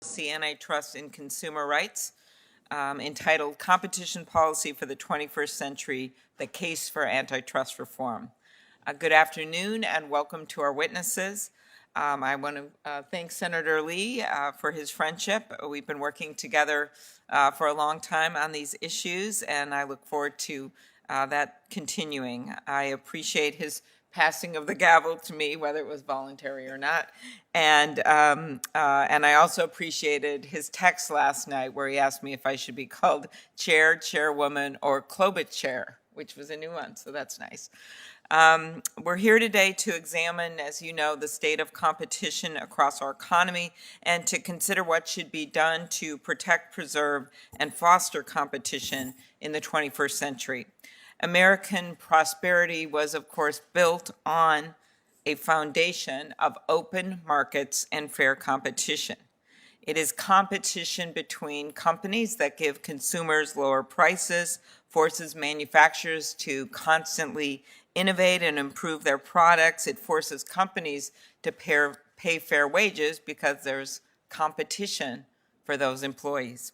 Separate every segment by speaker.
Speaker 1: See Antitrust in Consumer Rights, entitled Competition Policy for the 21st Century, The Case for Antitrust Reform. Good afternoon and welcome to our witnesses. I want to thank Senator Lee for his friendship. We've been working together for a long time on these issues, and I look forward to that continuing. I appreciate his passing of the gavel to me, whether it was voluntary or not. And I also appreciated his text last night where he asked me if I should be called chair, chairwoman, or Klobit chair, which was a new one, so that's nice. We're here today to examine, as you know, the state of competition across our economy and to consider what should be done to protect, preserve, and foster competition in the 21st century. American prosperity was, of course, built on a foundation of open markets and fair competition. It is competition between companies that give consumers lower prices, forces manufacturers to constantly innovate and improve their products. It forces companies to pay fair wages because there's competition for those employees.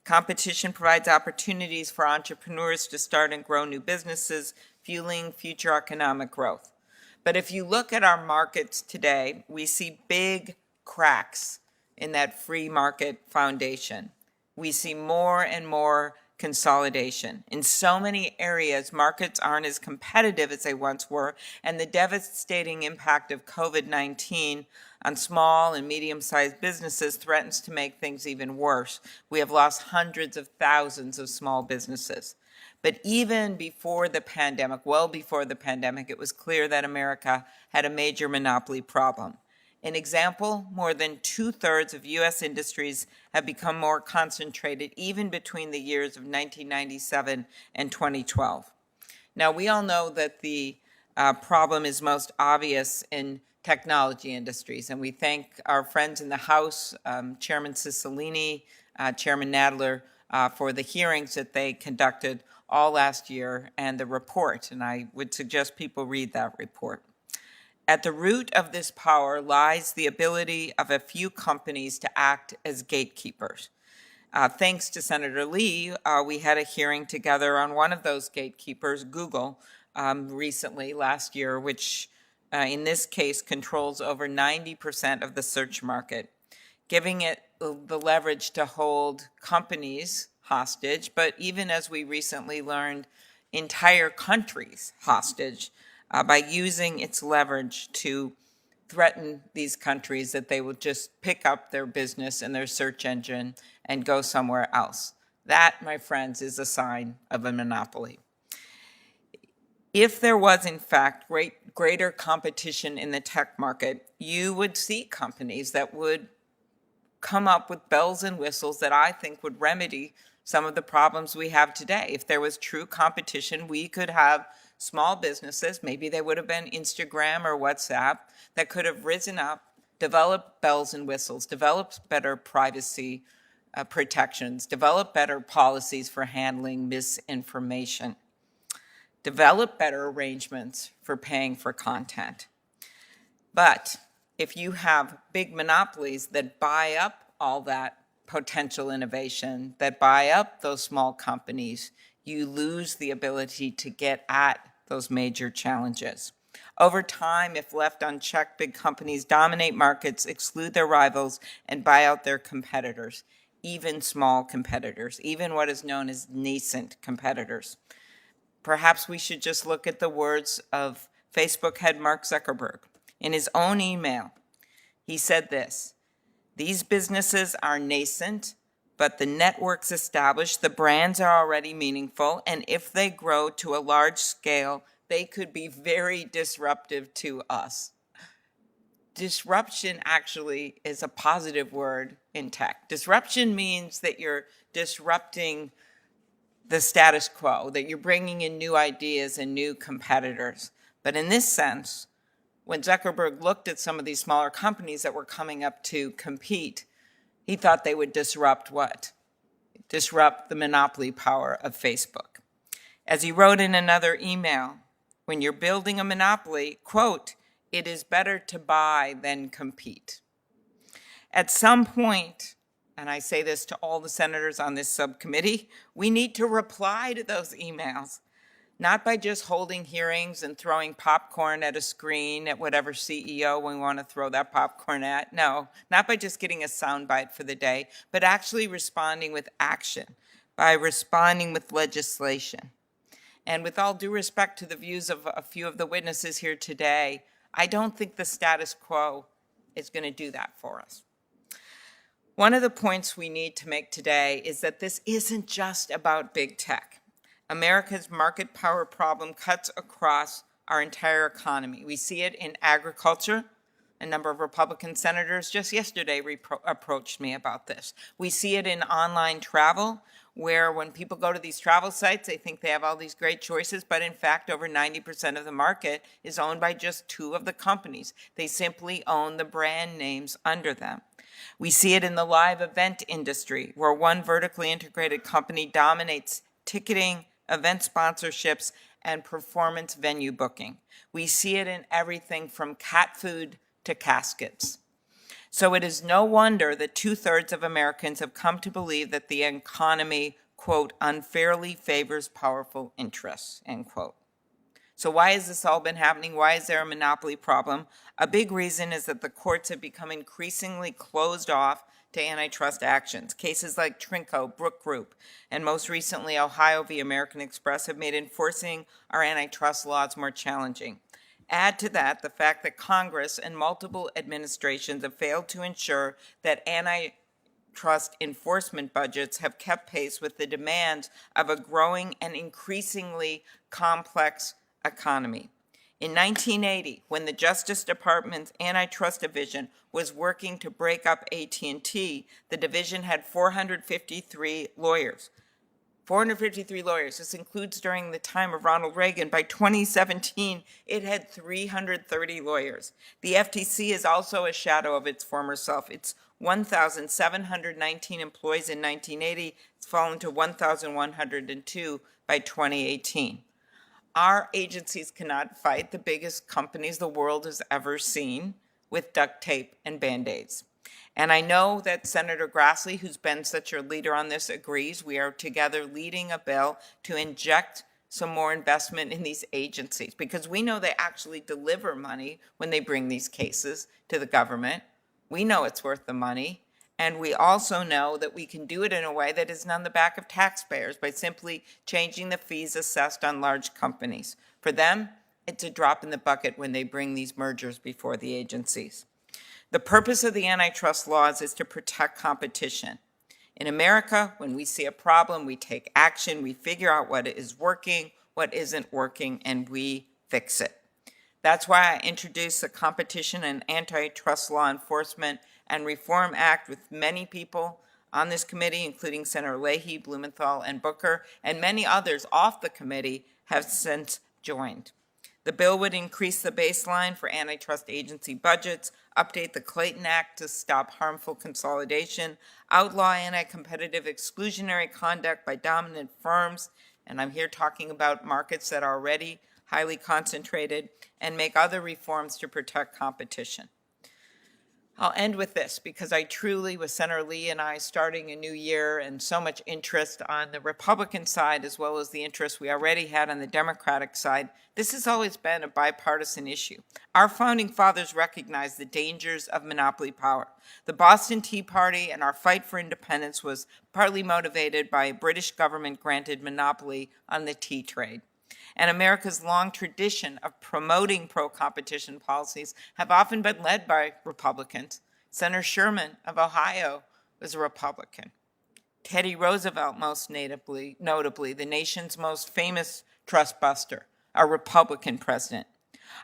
Speaker 1: Competition provides opportunities for entrepreneurs to start and grow new businesses, fueling future economic growth. But if you look at our markets today, we see big cracks in that free market foundation. We see more and more consolidation. In so many areas, markets aren't as competitive as they once were, and the devastating impact of COVID-19 on small and medium-sized businesses threatens to make things even worse. We have lost hundreds of thousands of small businesses. But even before the pandemic, well before the pandemic, it was clear that America had a major monopoly problem. An example, more than 2/3 of U.S. industries have become more concentrated even between the years of 1997 and 2012. Now, we all know that the problem is most obvious in technology industries, and we thank our friends in the House, Chairman Cicilline, Chairman Nadler, for the hearings that they conducted all last year and the report, and I would suggest people read that report. At the root of this power lies the ability of a few companies to act as gatekeepers. Thanks to Senator Lee, we had a hearing together on one of those gatekeepers, Google, recently, last year, which in this case controls over 90% of the search market, giving it the leverage to hold companies hostage, but even as we recently learned, entire countries hostage by using its leverage to threaten these countries that they will just pick up their business and their search engine and go somewhere else. That, my friends, is a sign of a monopoly. If there was, in fact, greater competition in the tech market, you would see companies that would come up with bells and whistles that I think would remedy some of the problems we have today. If there was true competition, we could have small businesses, maybe they would have been Instagram or WhatsApp, that could have risen up, developed bells and whistles, developed better privacy protections, developed better policies for handling misinformation, develop better arrangements for paying for content. But if you have big monopolies that buy up all that potential innovation, that buy up those small companies, you lose the ability to get at those major challenges. Over time, if left unchecked, big companies dominate markets, exclude their rivals, and buy out their competitors, even small competitors, even what is known as nascent competitors. Perhaps we should just look at the words of Facebook head Mark Zuckerberg. In his own email, he said this: "These businesses are nascent, but the networks established, the brands are already meaningful, and if they grow to a large scale, they could be very disruptive to us." Disruption actually is a positive word in tech. Disruption means that you're disrupting the status quo, that you're bringing in new ideas and new competitors. But in this sense, when Zuckerberg looked at some of these smaller companies that were coming up to compete, he thought they would disrupt what? Disrupt the monopoly power of Facebook. As he wrote in another email, when you're building a monopoly, quote, "It is better to buy than compete." At some point, and I say this to all the senators on this subcommittee, we need to reply to those emails, not by just holding hearings and throwing popcorn at a screen at whatever CEO we want to throw that popcorn at. No, not by just getting a soundbite for the day, but actually responding with action, by responding with legislation. And with all due respect to the views of a few of the witnesses here today, I don't think the status quo is going to do that for us. One of the points we need to make today is that this isn't just about big tech. America's market power problem cuts across our entire economy. We see it in agriculture. A number of Republican senators just yesterday approached me about this. We see it in online travel, where when people go to these travel sites, they think they have all these great choices, but in fact, over 90% of the market is owned by just two of the companies. They simply own the brand names under them. We see it in the live event industry, where one vertically integrated company dominates ticketing, event sponsorships, and performance venue booking. We see it in everything from cat food to caskets. So it is no wonder that 2/3 of Americans have come to believe that the economy, quote, unfairly favors powerful interests, end quote. So why has this all been happening? Why is there a monopoly problem? A big reason is that the courts have become increasingly closed off to antitrust actions. Cases like Trinco, Brook Group, and most recently Ohio v. American Express have made enforcing our antitrust laws more challenging. Add to that the fact that Congress and multiple administrations have failed to ensure that antitrust enforcement budgets have kept pace with the demands of a growing and increasingly complex economy. In 1980, when the Justice Department's Antitrust Division was working to break up AT&T, the division had 453 lawyers. 453 lawyers. This includes during the time of Ronald Reagan. By 2017, it had 330 lawyers. The FTC is also a shadow of its former self. It's 1,719 employees in 1980. It's fallen to 1,102 by 2018. Our agencies cannot fight the biggest companies the world has ever seen with duct tape and Band-Aids. And I know that Senator Grassley, who's been such a leader on this, agrees. We are together leading a bill to inject some more investment in these agencies, because we know they actually deliver money when they bring these cases to the government. We know it's worth the money. And we also know that we can do it in a way that isn't on the back of taxpayers by simply changing the fees assessed on large companies. For them, it's a drop in the bucket when they bring these mergers before the agencies. The purpose of the antitrust laws is to protect competition. In America, when we see a problem, we take action, we figure out what is working, what isn't working, and we fix it. That's why I introduced the Competition and Antitrust Law Enforcement and Reform Act with many people on this committee, including Senator Leahy, Blumenthal, and Booker, and many others off the committee have since joined. The bill would increase the baseline for antitrust agency budgets, update the Clayton Act to stop harmful consolidation, outlaw anti-competitive exclusionary conduct by dominant firms, and I'm here talking about markets that are already highly concentrated, and make other reforms to protect competition. I'll end with this, because I truly, with Senator Lee and I starting a new year and so much interest on the Republican side as well as the interest we already had on the Democratic side, this has always been a bipartisan issue. Our founding fathers recognized the dangers of monopoly power. The Boston Tea Party and our fight for independence was partly motivated by a British government-granted monopoly on the tea trade. And America's long tradition of promoting pro-competition policies have often been led by Republicans. Senator Sherman of Ohio was a Republican. Teddy Roosevelt, most notably, the nation's most famous trust buster, a Republican president.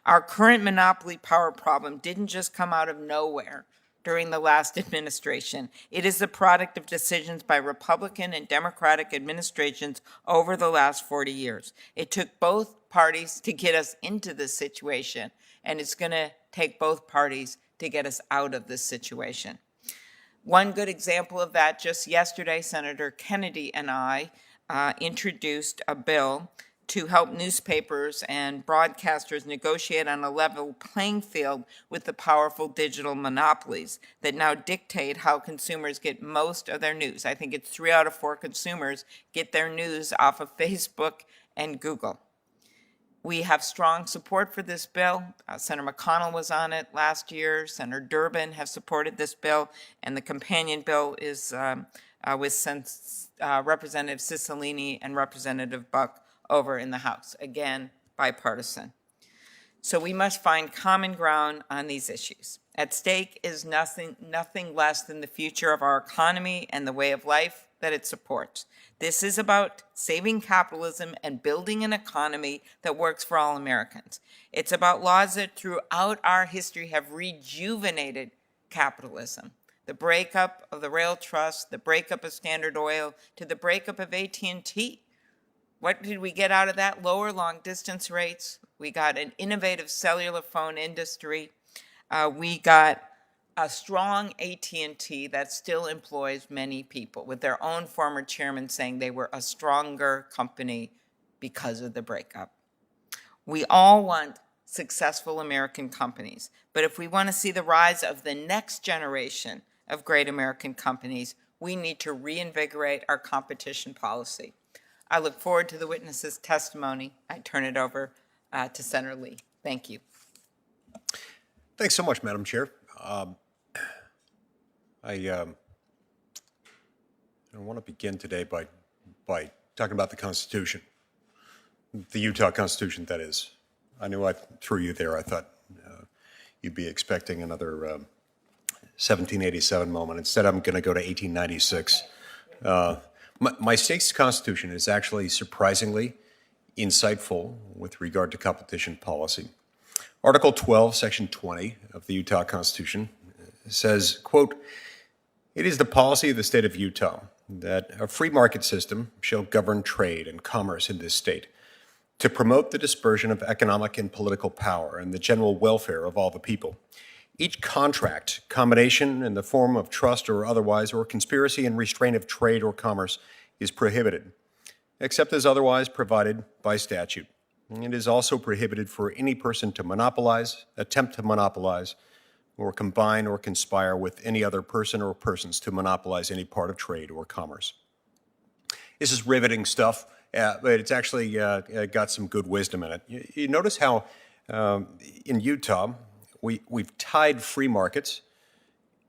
Speaker 1: Our current monopoly power problem didn't just come out of nowhere during the last administration. It is the product of decisions by Republican and Democratic administrations over the last 40 years. It took both parties to get us into this situation, and it's going to take both parties to get us out of this situation. One good example of that, just yesterday, Senator Kennedy and I introduced a bill to help newspapers and broadcasters negotiate on a level playing field with the powerful digital monopolies that now dictate how consumers get most of their news. I think it's 3 out of 4 consumers get their news off of Facebook and Google. We have strong support for this bill. Senator McConnell was on it last year. Senator Durbin have supported this bill, and the companion bill is with Representative Cicilline and Representative Buck over in the House. Again, bipartisan. So we must find common ground on these issues. At stake is nothing less than the future of our economy and the way of life that it supports. This is about saving capitalism and building an economy that works for all Americans. It's about laws that throughout our history have rejuvenated capitalism. The breakup of the Rail Trust, the breakup of Standard Oil, to the breakup of AT&T. What did we get out of that? Lower long-distance rates. We got an innovative cellular phone industry. We got a strong AT&T that still employs many people, with their own former chairman saying they were a stronger company because of the breakup. We all want successful American companies, but if we want to see the rise of the next generation of great American companies, we need to reinvigorate our competition policy. I look forward to the witness's testimony. I turn it over to Senator Lee. Thank you.
Speaker 2: Thanks so much, Madam Chair. I want to begin today by talking about the Constitution, the Utah Constitution, that is. I knew I threw you there. I thought you'd be expecting another 1787 moment. Instead, I'm going to go to 1896. My state's Constitution is actually surprisingly insightful with regard to competition policy. Article 12, Section 20 of the Utah Constitution says, quote, "It is the policy of the state of Utah that a free market system shall govern trade and commerce in this state, to promote the dispersion of economic and political power and the general welfare of all the people. Each contract, combination in the form of trust or otherwise, or conspiracy and restraint of trade or commerce is prohibited, except as otherwise provided by statute. It is also prohibited for any person to monopolize, attempt to monopolize, or combine or conspire with any other person or persons to monopolize any part of trade or commerce." This is riveting stuff, but it's actually got some good wisdom in it. You notice how in Utah, we've tied free markets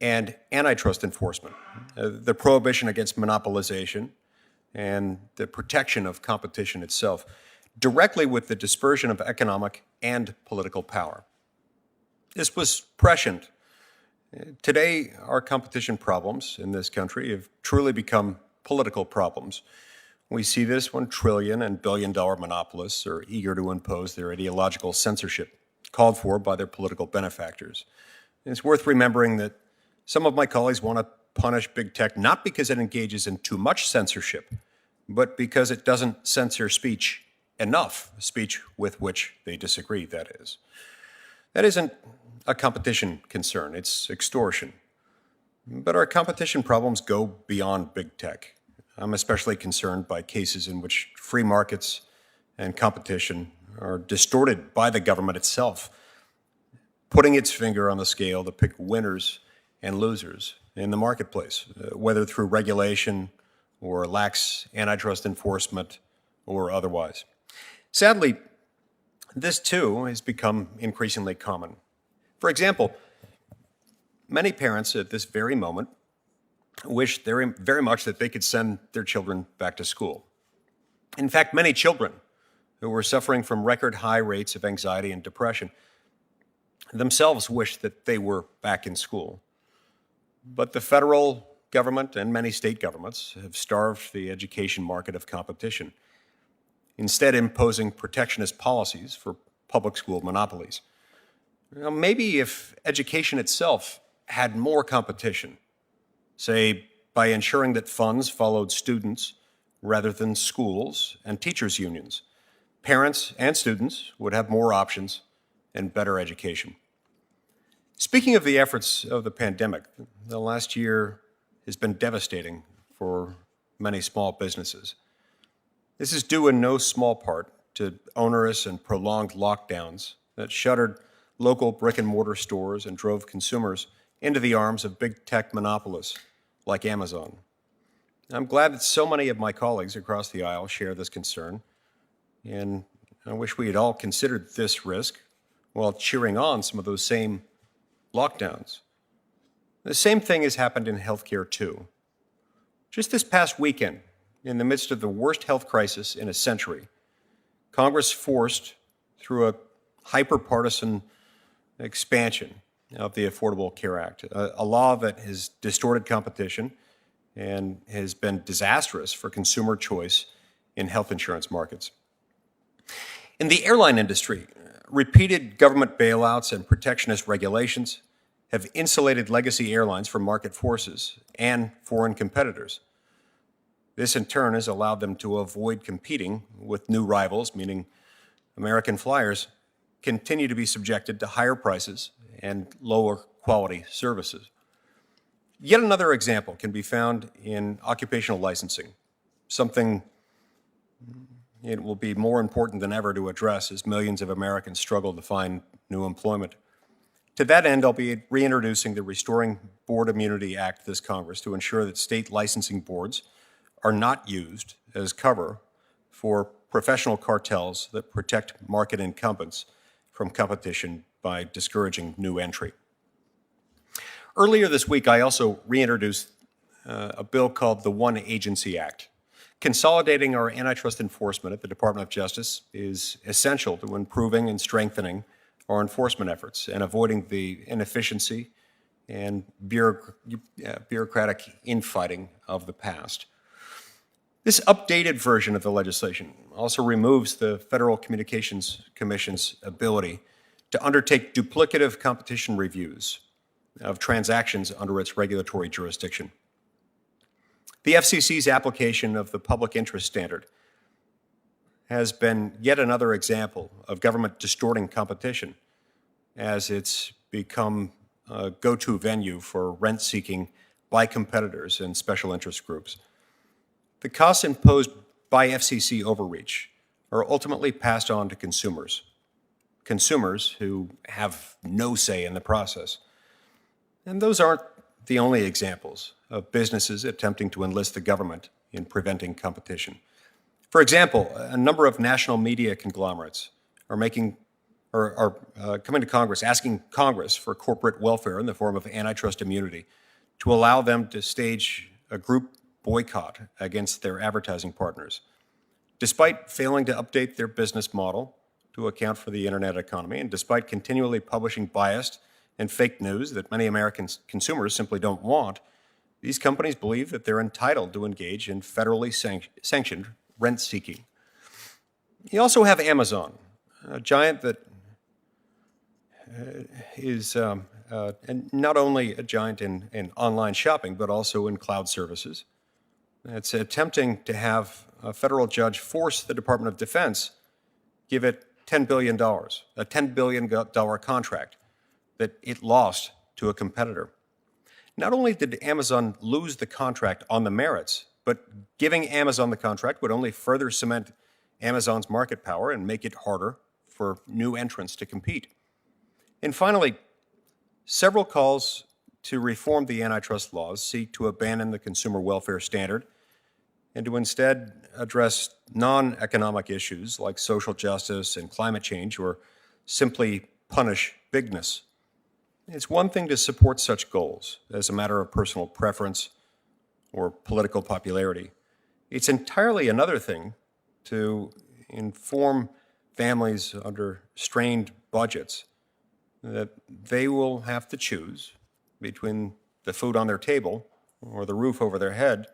Speaker 2: and antitrust enforcement, the prohibition against monopolization and the protection of competition itself, directly with the dispersion of economic and political power. This was prescient. Today, our competition problems in this country have truly become political problems. We see this when trillion and billion-dollar monopolists are eager to impose their ideological censorship called for by their political benefactors. And it's worth remembering that some of my colleagues want to punish big tech not because it engages in too much censorship, but because it doesn't censor speech enough, speech with which they disagree, that is. That isn't a competition concern, it's extortion. But our competition problems go beyond big tech. I'm especially concerned by cases in which free markets and competition are distorted by the government itself, putting its finger on the scale to pick winners and losers in the marketplace, whether through regulation or lax antitrust enforcement or otherwise. Sadly, this too has become increasingly common. For example, many parents at this very moment wish very much that they could send their children back to school. In fact, many children who were suffering from record high rates of anxiety and depression themselves wish that they were back in school. But the federal government and many state governments have starved the education market of competition, instead imposing protectionist policies for public school monopolies. Now, maybe if education itself had more competition, say by ensuring that funds followed students rather than schools and teachers' unions, parents and students would have more options and better education. Speaking of the efforts of the pandemic, the last year has been devastating for many small businesses. This is due in no small part to onerous and prolonged lockdowns that shuttered local brick-and-mortar stores and drove consumers into the arms of big tech monopolists like Amazon. I'm glad that so many of my colleagues across the aisle share this concern, and I wish we had all considered this risk while cheering on some of those same lockdowns. The same thing has happened in healthcare, too. Just this past weekend, in the midst of the worst health crisis in a century, Congress forced, through a hyper-partisan expansion of the Affordable Care Act, a law that has distorted competition and has been disastrous for consumer choice in health insurance markets. In the airline industry, repeated government bailouts and protectionist regulations have insulated legacy airlines from market forces and foreign competitors. This, in turn, has allowed them to avoid competing with new rivals, meaning American flyers continue to be subjected to higher prices and lower quality services. Yet another example can be found in occupational licensing, something it will be more important than ever to address as millions of Americans struggle to find new employment. To that end, I'll be reintroducing the Restoring Board Immunity Act this Congress to ensure that state licensing boards are not used as cover for professional cartels that protect market incumbents from competition by discouraging new entry. Earlier this week, I also reintroduced a bill called the One Agency Act. Consolidating our antitrust enforcement at the Department of Justice is essential to improving and strengthening our enforcement efforts and avoiding the inefficiency and bureaucratic infighting of the past. This updated version of the legislation also removes the Federal Communications Commission's ability to undertake duplicative competition reviews of transactions under its regulatory jurisdiction. The FCC's application of the public interest standard has been yet another example of government distorting competition as it's become a go-to venue for rent-seeking by competitors and special interest groups. The costs imposed by FCC overreach are ultimately passed on to consumers who have no say in the process. And those aren't the only examples of businesses attempting to enlist the government in preventing competition. For example, a number of national media conglomerates are coming to Congress, asking Congress for corporate welfare in the form of antitrust immunity to allow them to stage a group boycott against their advertising partners. Despite failing to update their business model to account for the internet economy, and despite continually publishing biased and fake news that many American consumers simply don't want, these companies believe that they're entitled to engage in federally sanctioned rent-seeking. You also have Amazon, a giant that is not only a giant in online shopping, but also in cloud services. It's attempting to have a federal judge force the Department of Defense give it $10 billion, a $10 billion contract that it lost to a competitor. Not only did Amazon lose the contract on the merits, but giving Amazon the contract would only further cement Amazon's market power and make it harder for new entrants to compete. And finally, several calls to reform the antitrust laws seek to abandon the consumer welfare standard and to instead address non-economic issues like social justice and climate change, or simply punish bigness. It's one thing to support such goals as a matter of personal preference or political popularity. It's entirely another thing to inform families under strained budgets that they will have to choose between the food on their table or the roof over their head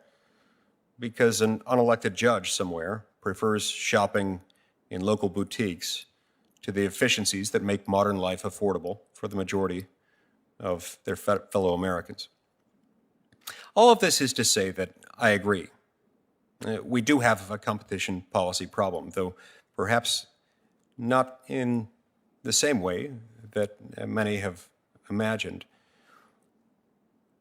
Speaker 2: because an unelected judge somewhere prefers shopping in local boutiques to the efficiencies that make modern life affordable for the majority of their fellow Americans. All of this is to say that I agree. We do have a competition policy problem, though perhaps not in the same way that many have imagined.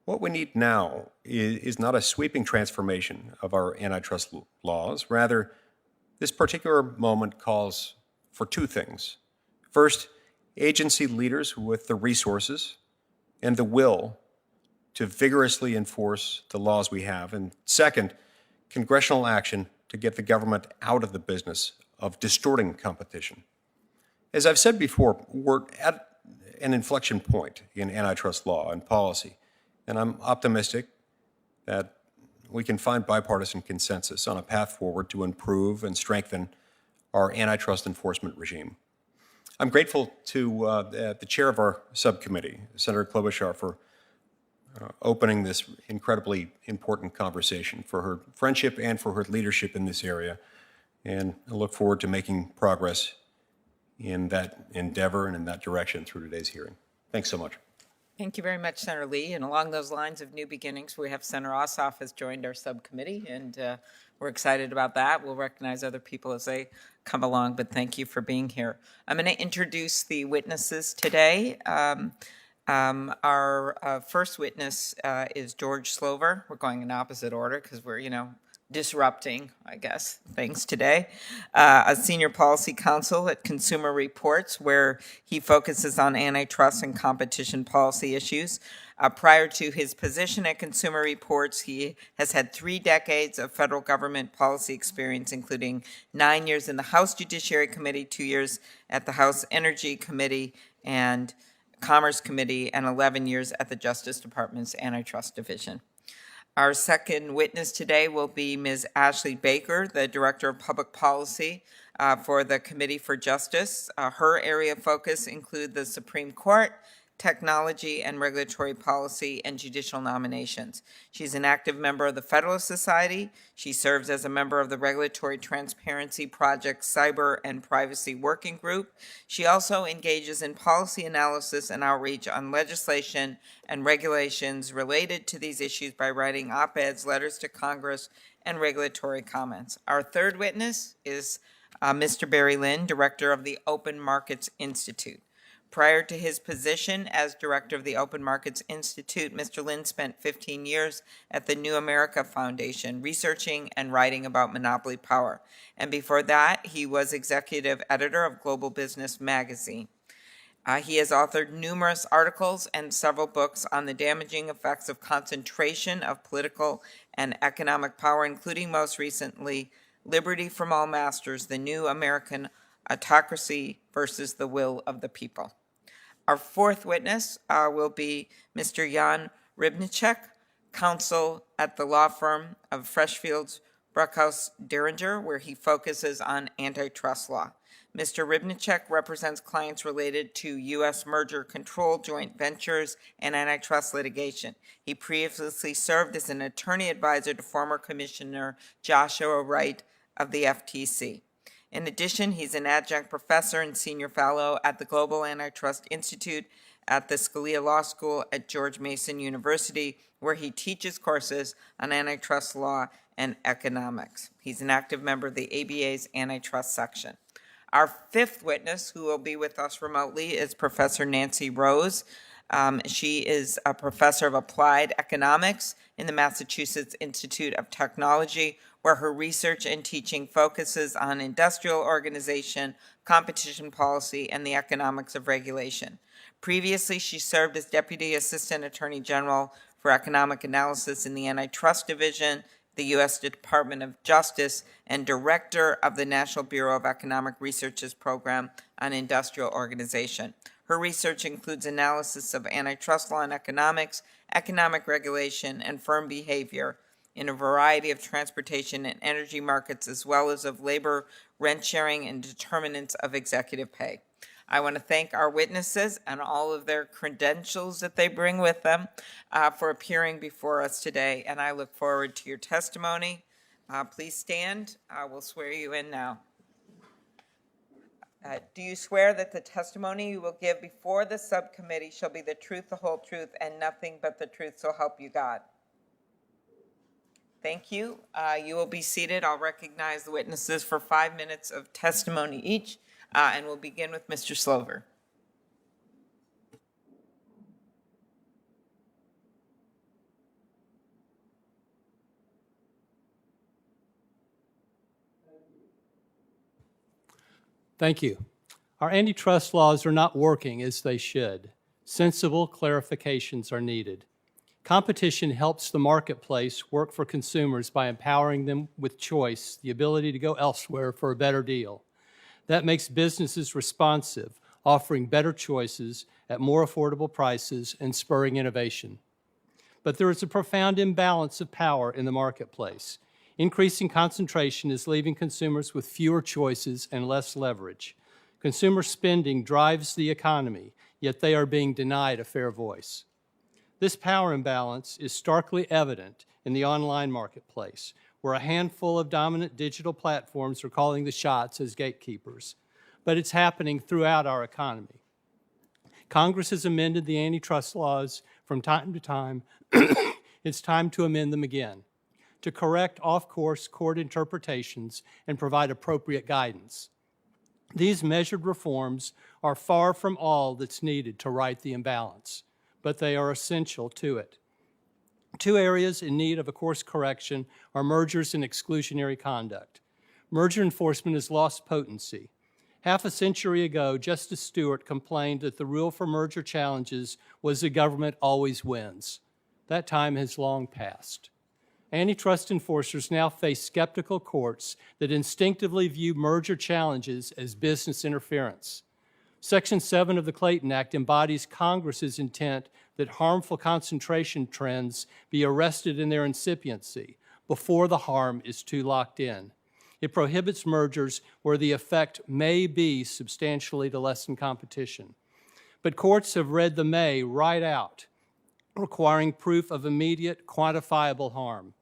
Speaker 2: What we need now is not a sweeping transformation of our antitrust laws, rather This particular moment calls for two things. First, agency leaders with the resources and the will to vigorously enforce the laws we have. And second, congressional action to get the government out of the business of distorting competition. As I've said before, we're at an inflection point in antitrust law and policy, and I'm optimistic that we can find bipartisan consensus on a path forward to improve and strengthen our antitrust enforcement regime. I'm grateful to the chair of our subcommittee, Senator Klobuchar, for opening this incredibly important conversation, for her friendship and for her leadership in this area. And I look forward to making progress in that endeavor and in that direction through today's hearing. Thanks so much.
Speaker 1: Thank you very much, Senator Lee. And along those lines of new beginnings, we have Senator Ossoff has joined our subcommittee, and we're excited about that. We'll recognize other people as they come along, but thank you for being here. I'm going to introduce the witnesses today. Our first witness is George Slover. We're going in opposite order because we're, disrupting, I guess, things today. A senior policy counsel at Consumer Reports, where he focuses on antitrust and competition policy issues. Prior to his position at Consumer Reports, he has had 3 decades of federal government policy experience, including 9 years in the House Judiciary Committee, 2 years at the House Energy Committee and Commerce Committee, and 11 years at the Justice Department's Antitrust Division. Our second witness today will be Ms. Ashley Baker, the Director of Public Policy for the Committee for Justice. Her area of focus include the Supreme Court, technology and regulatory policy, and judicial nominations. She's an active member of the Federalist Society. She serves as a member of the Regulatory Transparency Project Cyber and Privacy Working Group. She also engages in policy analysis and outreach on legislation and regulations related to these issues by writing op-eds, letters to Congress, and regulatory comments. Our third witness is Mr. Barry Lynn, Director of the Open Markets Institute. Prior to his position as director of the Open Markets Institute, Mr. Lynn spent 15 years at the New America Foundation researching and writing about monopoly power. And before that, he was executive editor of Global Business Magazine. He has authored numerous articles and several books on the damaging effects of concentration of political and economic power, including most recently, Liberty from All Masters, the New American Autocracy versus the Will of the People. Our fourth witness will be Mr. Jan Rybnicek, counsel at the law firm of Freshfields, Bruckhaus, Derringer, where he focuses on antitrust law. Mr. Rybnicek represents clients related to U.S. merger control, joint ventures, and antitrust litigation. He previously served as an attorney advisor to former Commissioner Joshua Wright of the FTC. In addition, he's an adjunct professor and senior fellow at the Global Antitrust Institute at the Scalia Law School at George Mason University, where he teaches courses on antitrust law and economics. He's an active member of the ABA's antitrust section. Our fifth witness, who will be with us remotely, is Professor Nancy Rose. She is a professor of applied economics in the Massachusetts Institute of Technology, where her research and teaching focuses on industrial organization, competition policy, and the economics of regulation. Previously, she served as Deputy Assistant Attorney General for Economic Analysis in the Antitrust Division, the U.S. Department of Justice, and Director of the National Bureau of Economic Research's Program on Industrial Organization. Her research includes analysis of antitrust law and economics, economic regulation, and firm behavior in a variety of transportation and energy markets, as well as of labor, rent sharing, and determinants of executive pay. I want to thank our witnesses and all of their credentials that they bring with them for appearing before us today, and I look forward to your testimony. Please stand. I will swear you in now. Do you swear that the testimony you will give before the subcommittee shall be the truth, the whole truth, and nothing but the truth, so help you God? Thank you. You will be seated. I'll recognize the witnesses for 5 minutes of testimony each, and we'll begin with Mr. Slover.
Speaker 3: Thank you. Our antitrust laws are not working as they should. Sensible clarifications are needed. Competition helps the marketplace work for consumers by empowering them with choice, the ability to go elsewhere for a better deal. That makes businesses responsive, offering better choices at more affordable prices and spurring innovation. But there is a profound imbalance of power in the marketplace. Increasing concentration is leaving consumers with fewer choices and less leverage. Consumer spending drives the economy, yet they are being denied a fair voice. This power imbalance is starkly evident in the online marketplace, where a handful of dominant digital platforms are calling the shots as gatekeepers. But it's happening throughout our economy. Congress has amended the antitrust laws from time to time. It's time to amend them again, to correct off-course court interpretations and provide appropriate guidance. These measured reforms are far from all that's needed to right the imbalance, but they are essential to it. Two areas in need of a course correction are mergers and exclusionary conduct. Merger enforcement has lost potency. Half a century ago, Justice Stewart complained that the rule for merger challenges was the government always wins. That time has long passed. Antitrust enforcers now face skeptical courts that instinctively view merger challenges as business interference. Section 7 of the Clayton Act embodies Congress's intent that harmful concentration trends be arrested in their incipiency before the harm is too locked in. It prohibits mergers where the effect may be substantially to lessen competition. But courts have read the may right out, requiring proof of immediate, quantifiable harm.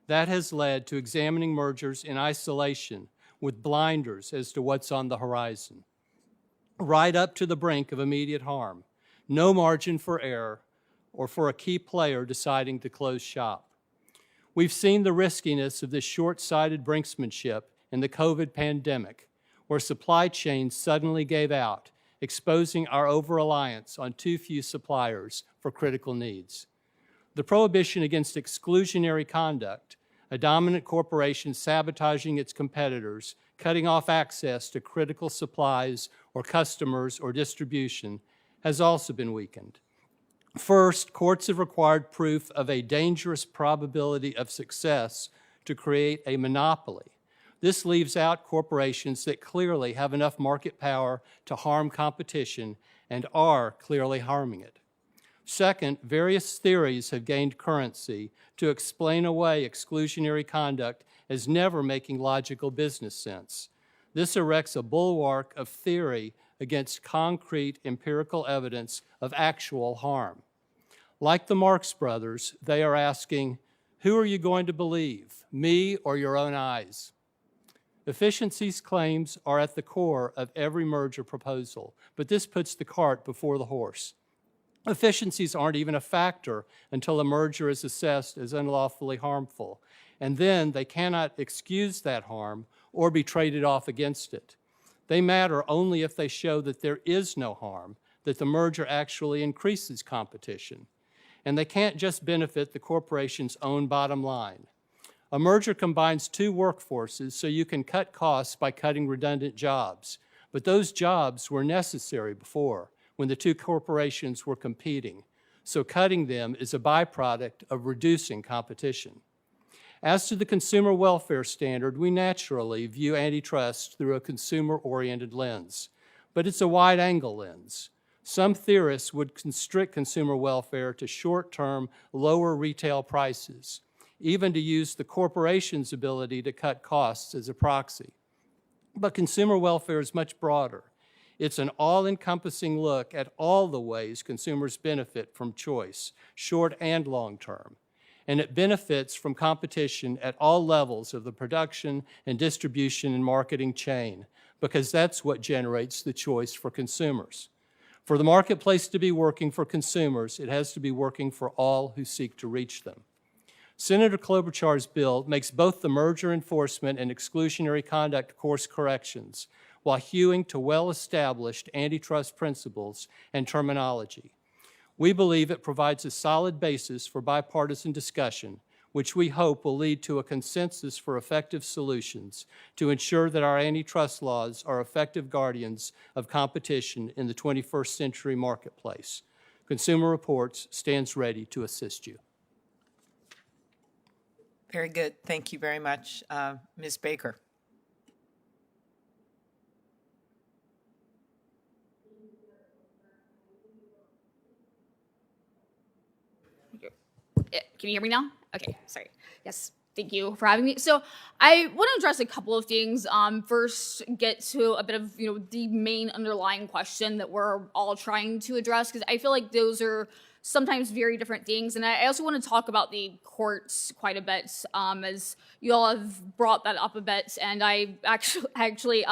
Speaker 3: That has led to examining mergers in isolation with blinders as to what's on the horizon. Right up to the brink of immediate harm, no margin for error or for a key player deciding to close shop. We've seen the riskiness of this short-sighted brinksmanship in the COVID pandemic, where supply chains suddenly gave out, exposing our over-reliance on too few suppliers for critical needs. The prohibition against exclusionary conduct, a dominant corporation sabotaging its competitors, cutting off access to critical supplies or customers or distribution, has also been weakened. First, courts have required proof of a dangerous probability of success to create a monopoly. This leaves out corporations that clearly have enough market power to harm competition and are clearly harming it. Second, various theories have gained currency to explain away exclusionary conduct as never making logical business sense. This erects a bulwark of theory against concrete empirical evidence of actual harm. Like the Marx Brothers, they are asking, who are you going to believe, me or your own eyes? Efficiencies claims are at the core of every merger proposal, but this puts the cart before the horse. Efficiencies aren't even a factor until a merger is assessed as unlawfully harmful, and then they cannot excuse that harm or be traded off against it. They matter only if they show that there is no harm, that the merger actually increases competition. And they can't just benefit the corporation's own bottom line. A merger combines two workforces so you can cut costs by cutting redundant jobs. But those jobs were necessary before, when the two corporations were competing. So cutting them is a byproduct of reducing competition. As to the consumer welfare standard, we naturally view antitrust through a consumer-oriented lens, but it's a wide-angle lens. Some theorists would constrict consumer welfare to short-term, lower retail prices, even to use the corporation's ability to cut costs as a proxy. But consumer welfare is much broader. It's an all-encompassing look at all the ways consumers benefit from choice, short and long-term. And it benefits from competition at all levels of the production and distribution and marketing chain, because that's what generates the choice for consumers. For the marketplace to be working for consumers, it has to be working for all who seek to reach them. Senator Klobuchar's bill makes both the merger enforcement and exclusionary conduct course corrections while hewing to well-established antitrust principles and terminology. We believe it provides a solid basis for bipartisan discussion which we hope will lead to a consensus for effective solutions to ensure that our antitrust laws are effective guardians of competition in the 21st century marketplace. Consumer Reports stands ready to assist you.
Speaker 1: Very good. Thank you very much, Ms. Baker.
Speaker 4: Can you hear me now? Okay, sorry. Yes, thank you for having me. So I want to address a couple of things. First, get to a bit of the main underlying question that we're all trying to address, because I feel like those are sometimes very different things. And I also want to talk about the courts quite a bit, as you all have brought that up a bit. And I actually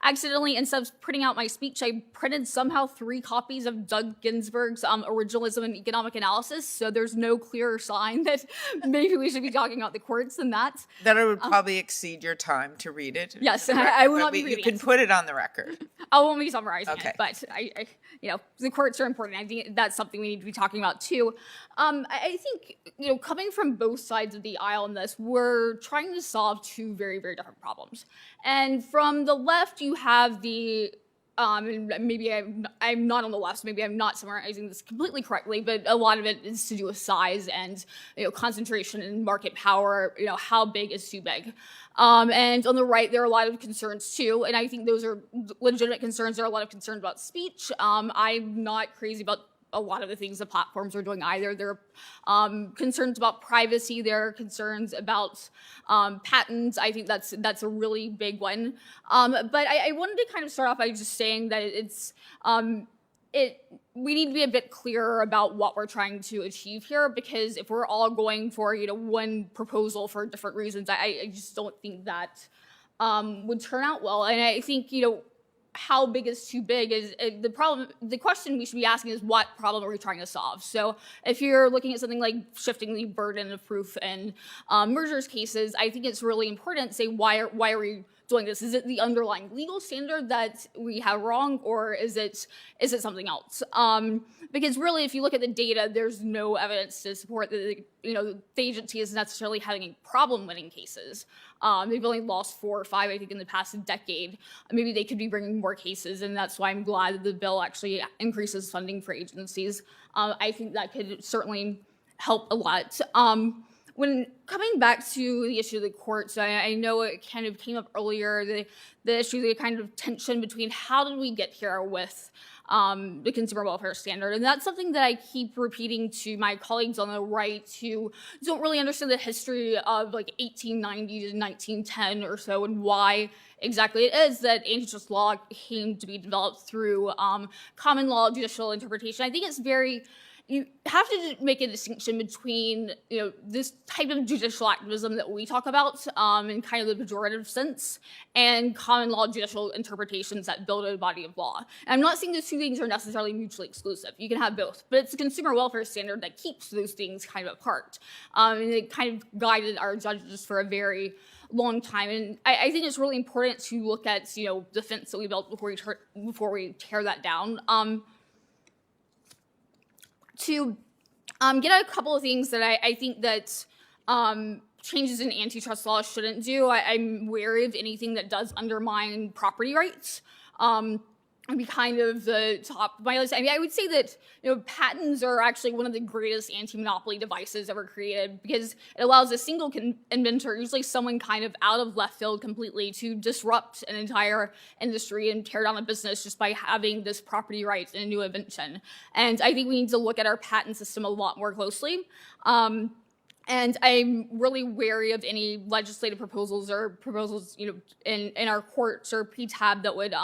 Speaker 4: accidentally, instead of printing out my speech, I printed somehow 3 copies of Doug Ginsburg's Originalism and Economic Analysis. So there's no clearer sign that maybe we should be talking about the courts than that.
Speaker 1: That it would probably exceed your time to read it.
Speaker 4: Yes, I will not be reading
Speaker 1: it. You can put it on the record.
Speaker 4: I won't be summarizing
Speaker 1: Okay.
Speaker 4: it, but I the courts are important. I think that's something we need to be talking about too. I think coming from both sides of the aisle in this, we're trying to solve 2 very, very different problems. And from the left, you have the and maybe I'm not on the left, so maybe I'm not summarizing this completely correctly, but a lot of it is to do with size and concentration and market power. How big is too big? And on the right, there are a lot of concerns too, and I think those are legitimate concerns. There are a lot of concerns about speech. I'm not crazy about a lot of the things the platforms are doing either. There are concerns about privacy. There are concerns about patents. I think that's a really big one. But I wanted to kind of start off by just saying that we need to be a bit clearer about what we're trying to achieve here, because if we're all going for one proposal for different reasons, I just don't think that would turn out well. And I think how big is too big is the problem. The question we should be asking is, what problem are we trying to solve? So if you're looking at something like shifting the burden of proof in mergers cases, I think it's really important to say, why are we doing this? Is it the underlying legal standard that we have wrong, or is it something else? Because really, if you look at the data, there's no evidence to support that the agency is necessarily having a problem winning cases. They've only lost 4 or 5, I think, in the past decade. Maybe they could be bringing more cases, and that's why I'm glad that the bill actually increases funding for agencies. I think that could certainly help a lot. When coming back to the issue of the courts, I know it kind of came up earlier, the issue, the kind of tension between how did we get here with the consumer welfare standard. And that's something that I keep repeating to my colleagues on the right who don't really understand the history of 1890 to 1910 or so, and why exactly it is that antitrust law came to be developed through common law judicial interpretation. I think it's you have to make a distinction between this type of judicial activism that we talk about in kind of the pejorative sense, and common law judicial interpretations that build a body of law. And I'm not saying those 2 things are necessarily mutually exclusive. You can have both, but it's the consumer welfare standard that keeps those things kind of apart. And it kind of guided our judges for a very long time. And I think it's really important to look at the fence that we built before we tear that down. To get at a couple of things that I think that changes in antitrust law shouldn't do. I'm wary of anything that does undermine property rights. Would be kind of the top of my list. I mean, I would say that patents are actually one of the greatest anti-monopoly devices ever created, because it allows a single inventor, usually someone kind of out of left field completely, to disrupt an entire industry and tear down a business just by having this property right in a new invention. And I think we need to look at our patent system a lot more closely. And I'm really wary of any legislative proposals in our courts or PTAB that would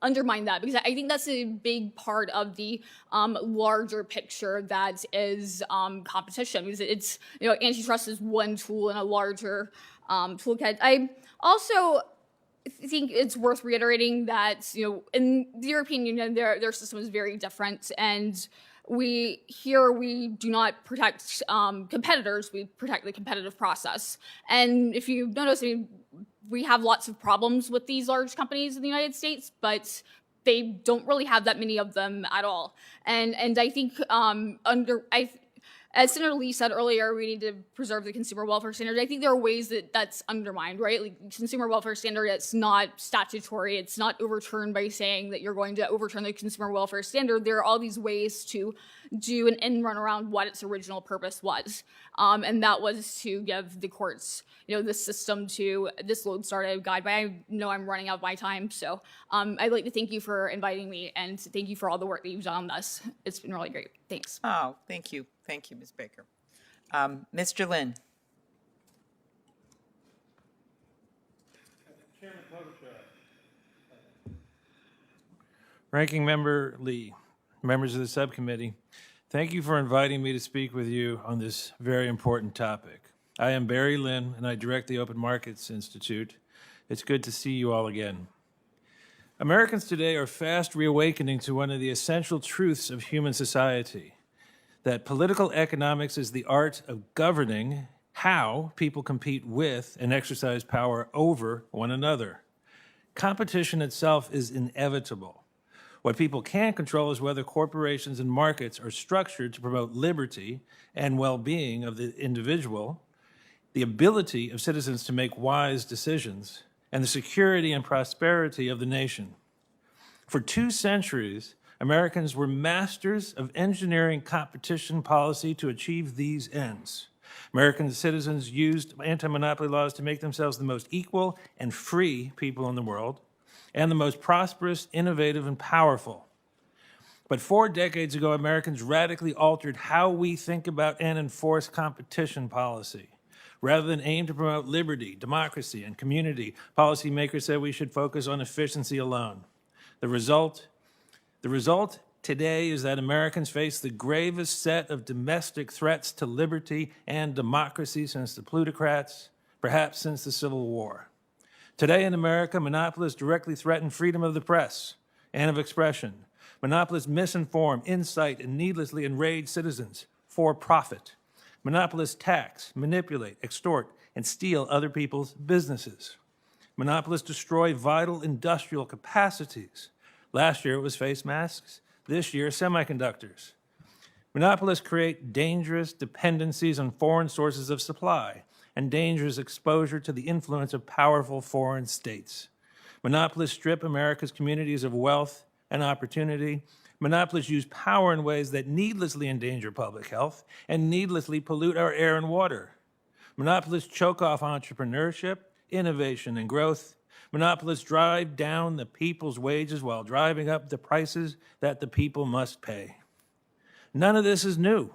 Speaker 4: undermine that, because I think that's a big part of the larger picture that is competition. Because it's antitrust is one tool in a larger toolkit. I also think it's worth reiterating that in the European Union their system is very different, and we do not protect competitors, we protect the competitive process. And if you notice, we have lots of problems with these large companies in the United States, but they don't really have that many of them at all. And I think as Senator Lee said earlier, we need to preserve the consumer welfare standard. I think there are ways that that's undermined, right? Like consumer welfare standard, it's not statutory. It's not overturned by saying that you're going to overturn the consumer welfare standard. There are all these ways to do an end run around what its original purpose was. And that was to give the courts, this system to this lodestar guide. But I know I'm running out of my time. So I'd like to thank you for inviting me and thank you for all the work that you've done on this. It's been really great. Thanks.
Speaker 1: Oh, thank you. Thank you, Ms. Baker. Mr. Lynn.
Speaker 5: Ranking Member Lee, members of the subcommittee, thank you for inviting me to speak with you on this very important topic. I am Barry Lynn, and I direct the Open Markets Institute. It's good to see you all again. Americans today are fast reawakening to one of the essential truths of human society, that political economics is the art of governing how people compete with and exercise power over one another. Competition itself is inevitable. What people can control is whether corporations and markets are structured to promote liberty and well-being of the individual, the ability of citizens to make wise decisions, and the security and prosperity of the nation. For 2 centuries, Americans were masters of engineering competition policy to achieve these ends. American citizens used anti-monopoly laws to make themselves the most equal and free people in the world, and the most prosperous, innovative, and powerful. But 4 decades ago, Americans radically altered how we think about and enforce competition policy. Rather than aim to promote liberty, democracy, and community, policymakers said we should focus on efficiency alone. The result today is that Americans face the gravest set of domestic threats to liberty and democracy since the plutocrats, perhaps since the Civil War. Today in America, monopolists directly threaten freedom of the press and of expression. Monopolists misinform, incite, and needlessly enrage citizens for profit. Monopolists tax, manipulate, extort, and steal other people's businesses. Monopolists destroy vital industrial capacities. Last year it was face masks. This year, semiconductors. Monopolists create dangerous dependencies on foreign sources of supply and dangerous exposure to the influence of powerful foreign states. Monopolists strip America's communities of wealth and opportunity. Monopolists use power in ways that needlessly endanger public health and needlessly pollute our air and water. Monopolists choke off entrepreneurship, innovation, and growth. Monopolists drive down the people's wages while driving up the prices that the people must pay. None of this is new.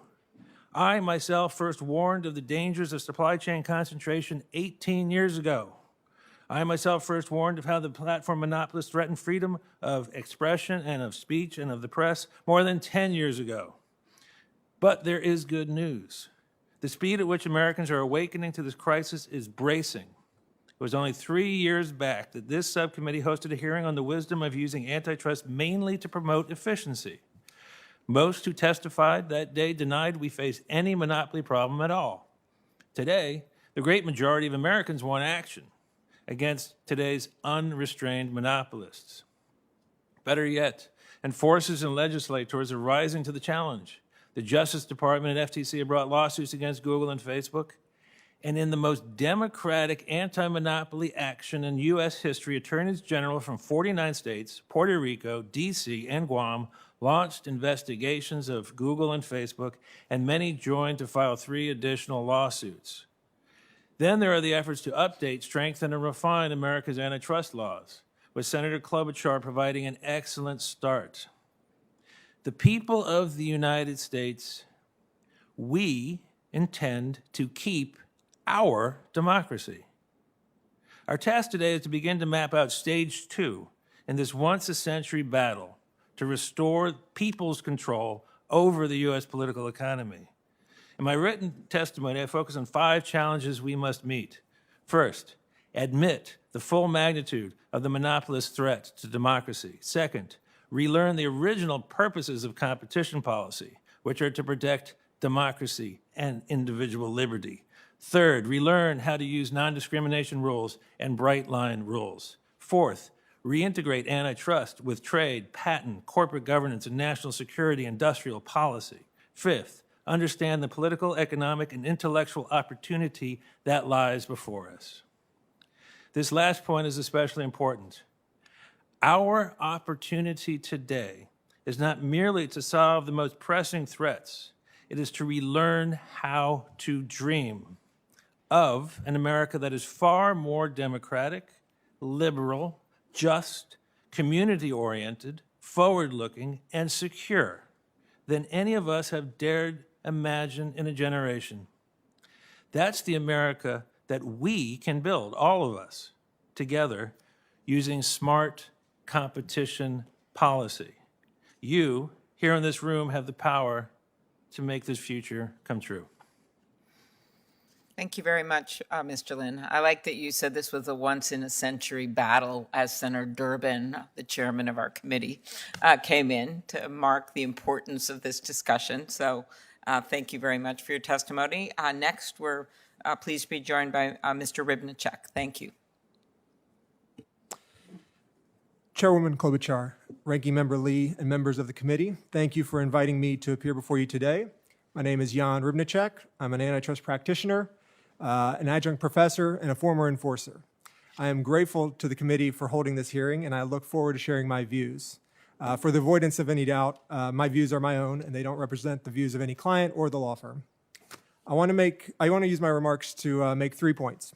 Speaker 5: I myself first warned of the dangers of supply chain concentration 18 years ago. I myself first warned of how the platform monopolists threaten freedom of expression and of speech and of the press more than 10 years ago. But there is good news. The speed at which Americans are awakening to this crisis is bracing. It was only 3 years back that this subcommittee hosted a hearing on the wisdom of using antitrust mainly to promote efficiency. Most who testified that day denied we face any monopoly problem at all. Today, the great majority of Americans want action against today's unrestrained monopolists. Better yet, enforcers and legislators are rising to the challenge. The Justice Department and FTC have brought lawsuits against Google and Facebook. And in the most democratic anti-monopoly action in U.S. history, attorneys general from 49 states, Puerto Rico, D.C., and Guam launched investigations of Google and Facebook, and many joined to file 3 additional lawsuits. Then there are the efforts to update, strengthen, and refine America's antitrust laws, with Senator Klobuchar providing an excellent start. The people of the United States, we intend to keep our democracy. Our task today is to begin to map out stage 2 in this once-a-century battle to restore people's control over the U.S. political economy. In my written testimony, I focus on 5 challenges we must meet. First, admit the full magnitude of the monopolist threat to democracy. Second, relearn the original purposes of competition policy, which are to protect democracy and individual liberty. Third, relearn how to use non-discrimination rules and bright-line rules. Fourth, reintegrate antitrust with trade, patent, corporate governance, and national security industrial policy. Fifth, understand the political, economic, and intellectual opportunity that lies before us. This last point is especially important. Our opportunity today is not merely to solve the most pressing threats, it is to relearn how to dream of an America that is far more democratic, liberal, just, community-oriented, forward-looking, and secure than any of us have dared imagine in a generation. That's the America that we can build, all of us, together, using smart competition policy. You, here in this room, have the power to make this future come true.
Speaker 1: Thank you very much, Mr. Lynn. I like that you said this was a once-in-a-century battle as Senator Durbin, the chairman of our committee, came in to mark the importance of this discussion. So thank you very much for your testimony. Next, we're pleased to be joined by Mr. Rybnicek. Thank you.
Speaker 6: Chairwoman Klobuchar, Ranking Member Lee, and members of the committee, thank you for inviting me to appear before you today. My name is Jan Rybnicek. I'm an antitrust practitioner, an adjunct professor, and a former enforcer. I am grateful to the committee for holding this hearing, and I look forward to sharing my views. For the avoidance of any doubt, my views are my own, and they don't represent the views of any client or the law firm. I want to use my remarks to make 3 points.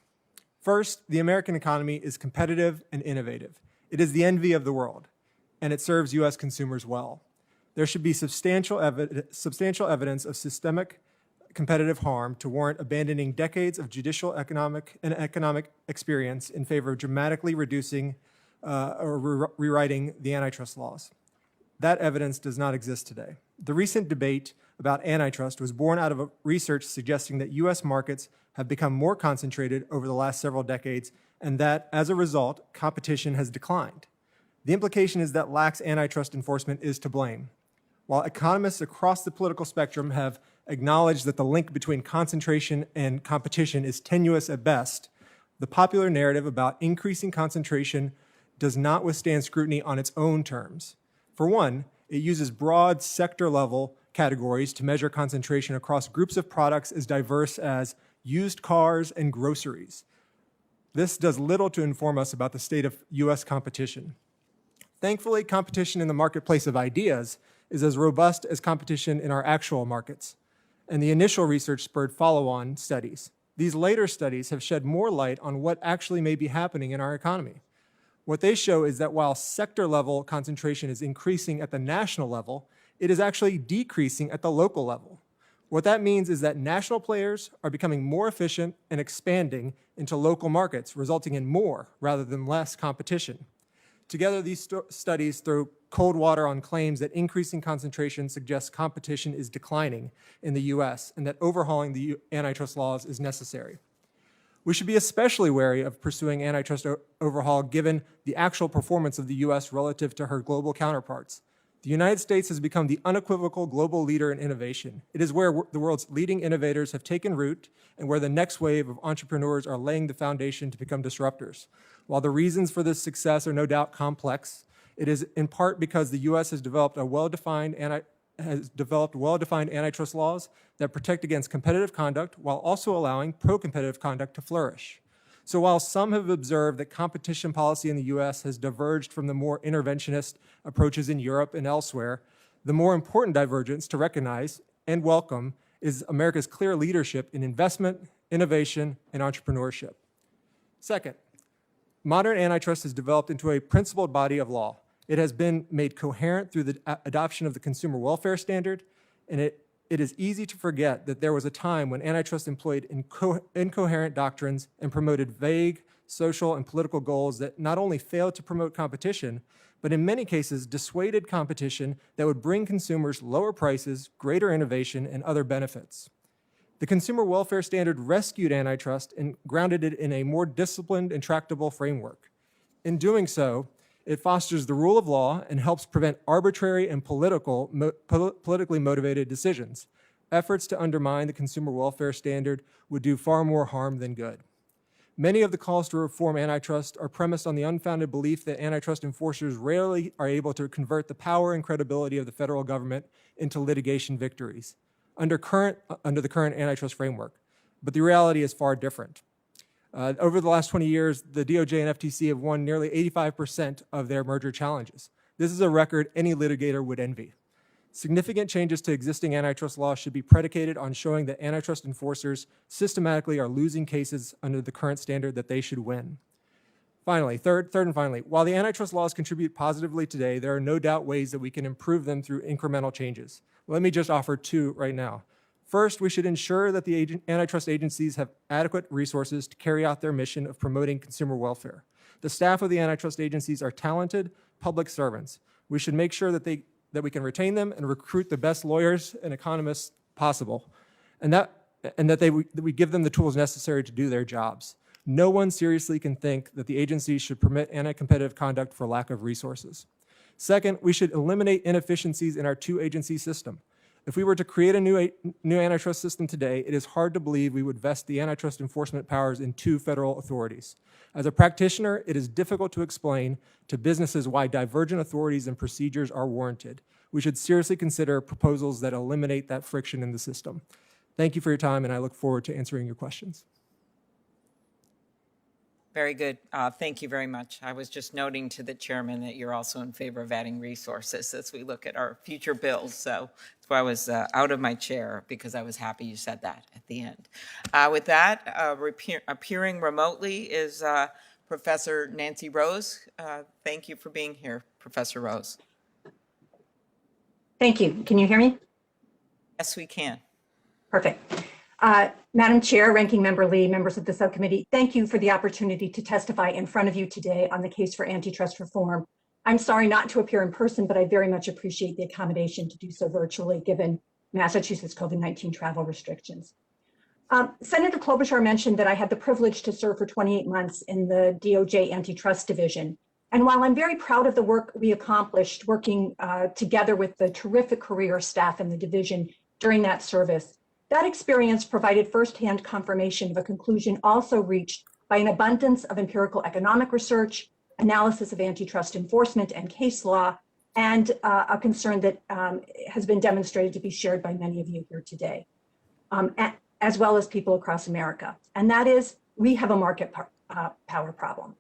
Speaker 6: First, the American economy is competitive and innovative. It is the envy of the world, and it serves U.S. consumers well. There should be substantial evidence of systemic competitive harm to warrant abandoning decades of judicial economic experience in favor of dramatically reducing or rewriting the antitrust laws. That evidence does not exist today. The recent debate about antitrust was born out of research suggesting that U.S. markets have become more concentrated over the last several decades, and that, as a result, competition has declined. The implication is that lax antitrust enforcement is to blame. While economists across the political spectrum have acknowledged that the link between concentration and competition is tenuous at best, the popular narrative about increasing concentration does not withstand scrutiny on its own terms. For one, it uses broad sector-level categories to measure concentration across groups of products as diverse as used cars and groceries. This does little to inform us about the state of U.S. competition. Thankfully, competition in the marketplace of ideas is as robust as competition in our actual markets, and the initial research spurred follow-on studies. These later studies have shed more light on what actually may be happening in our economy. What they show is that while sector-level concentration is increasing at the national level, it is actually decreasing at the local level. What that means is that national players are becoming more efficient and expanding into local markets, resulting in more rather than less competition. Together, these studies throw cold water on claims that increasing concentration suggests competition is declining in the U.S. and that overhauling the antitrust laws is necessary. We should be especially wary of pursuing antitrust overhaul given the actual performance of the U.S. relative to her global counterparts. The United States has become the unequivocal global leader in innovation. It is where the world's leading innovators have taken root and where the next wave of entrepreneurs are laying the foundation to become disruptors. While the reasons for this success are no doubt complex, it is in part because the U.S. has developed well-defined antitrust laws that protect against competitive conduct while also allowing pro-competitive conduct to flourish. So while some have observed that competition policy in the U.S. has diverged from the more interventionist approaches in Europe and elsewhere, the more important divergence to recognize and welcome is America's clear leadership in investment, innovation, and entrepreneurship. Second, modern antitrust has developed into a principled body of law. It has been made coherent through the adoption of the Consumer Welfare Standard, and it is easy to forget that there was a time when antitrust employed incoherent doctrines and promoted vague social and political goals that not only failed to promote competition, but in many cases dissuaded competition that would bring consumers lower prices, greater innovation, and other benefits. The Consumer Welfare Standard rescued antitrust and grounded it in a more disciplined and tractable framework. In doing so, it fosters the rule of law and helps prevent arbitrary and politically motivated decisions. Efforts to undermine the Consumer Welfare Standard would do far more harm than good. Many of the calls to reform antitrust are premised on the unfounded belief that antitrust enforcers rarely are able to convert the power and credibility of the federal government into litigation victories. under the current antitrust framework. But the reality is far different. Over the last 20 years, the DOJ and FTC have won nearly 85% of their merger challenges. This is a record any litigator would envy. Significant changes to existing antitrust law should be predicated on showing that antitrust enforcers systematically are losing cases under the current standard that they should win. Finally, third and finally, while the antitrust laws contribute positively today, there are no doubt ways that we can improve them through incremental changes. Let me just offer two right now. First, we should ensure that the antitrust agencies have adequate resources to carry out their mission of promoting consumer welfare. The staff of the antitrust agencies are talented public servants. We should make sure that we can retain them and recruit the best lawyers and economists possible, and that we give them the tools necessary to do their jobs. No one seriously can think that the agencies should permit anti-competitive conduct for lack of resources. Second, we should eliminate inefficiencies in our two-agency system. If we were to create a new antitrust system today, it is hard to believe we would vest the antitrust enforcement powers in two federal authorities. As a practitioner, it is difficult to explain to businesses why divergent authorities and procedures are warranted. We should seriously consider proposals that eliminate that friction in the system. Thank you for your time, and I look forward to answering your questions.
Speaker 1: Very good. Thank you very much. I was just noting to the chairman that you're also in favor of adding resources as we look at our future bills. So that's why I was out of my chair, because I was happy you said that at the end. With that, appearing remotely is Professor Nancy Rose. Thank you for being here, Professor Rose.
Speaker 7: Thank you. Can you hear me?
Speaker 1: Yes, we can.
Speaker 7: Perfect. Madam Chair, Ranking Member Lee, members of the subcommittee, thank you for the opportunity to testify in front of you today on the case for antitrust reform. I'm sorry not to appear in person, but I very much appreciate the accommodation to do so virtually, given Massachusetts COVID-19 travel restrictions. Senator Klobuchar mentioned that I had the privilege to serve for 28 months in the DOJ Antitrust Division. And while I'm very proud of the work we accomplished working together with the terrific career staff in the division during that service, that experience provided firsthand confirmation of a conclusion also reached by an abundance of empirical economic research, analysis of antitrust enforcement and case law, and a concern that has been demonstrated to be shared by many of you here today, as well as people across America. And that is, we have a market power problem.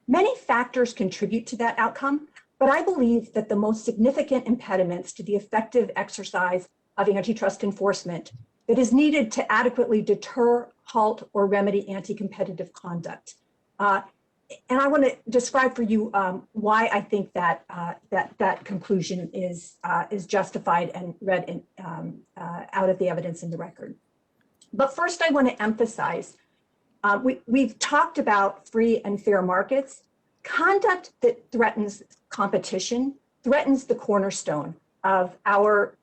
Speaker 7: Many factors contribute to that outcome, but I believe that the most significant impediments to the effective exercise of antitrust enforcement that is needed to adequately deter, halt, or remedy anti-competitive conduct. And I want to describe for you why I think that that conclusion is justified and read out of the evidence in the record. But first, I want to emphasize, we've talked about free and fair markets. Conduct that threatens competition threatens the cornerstone of our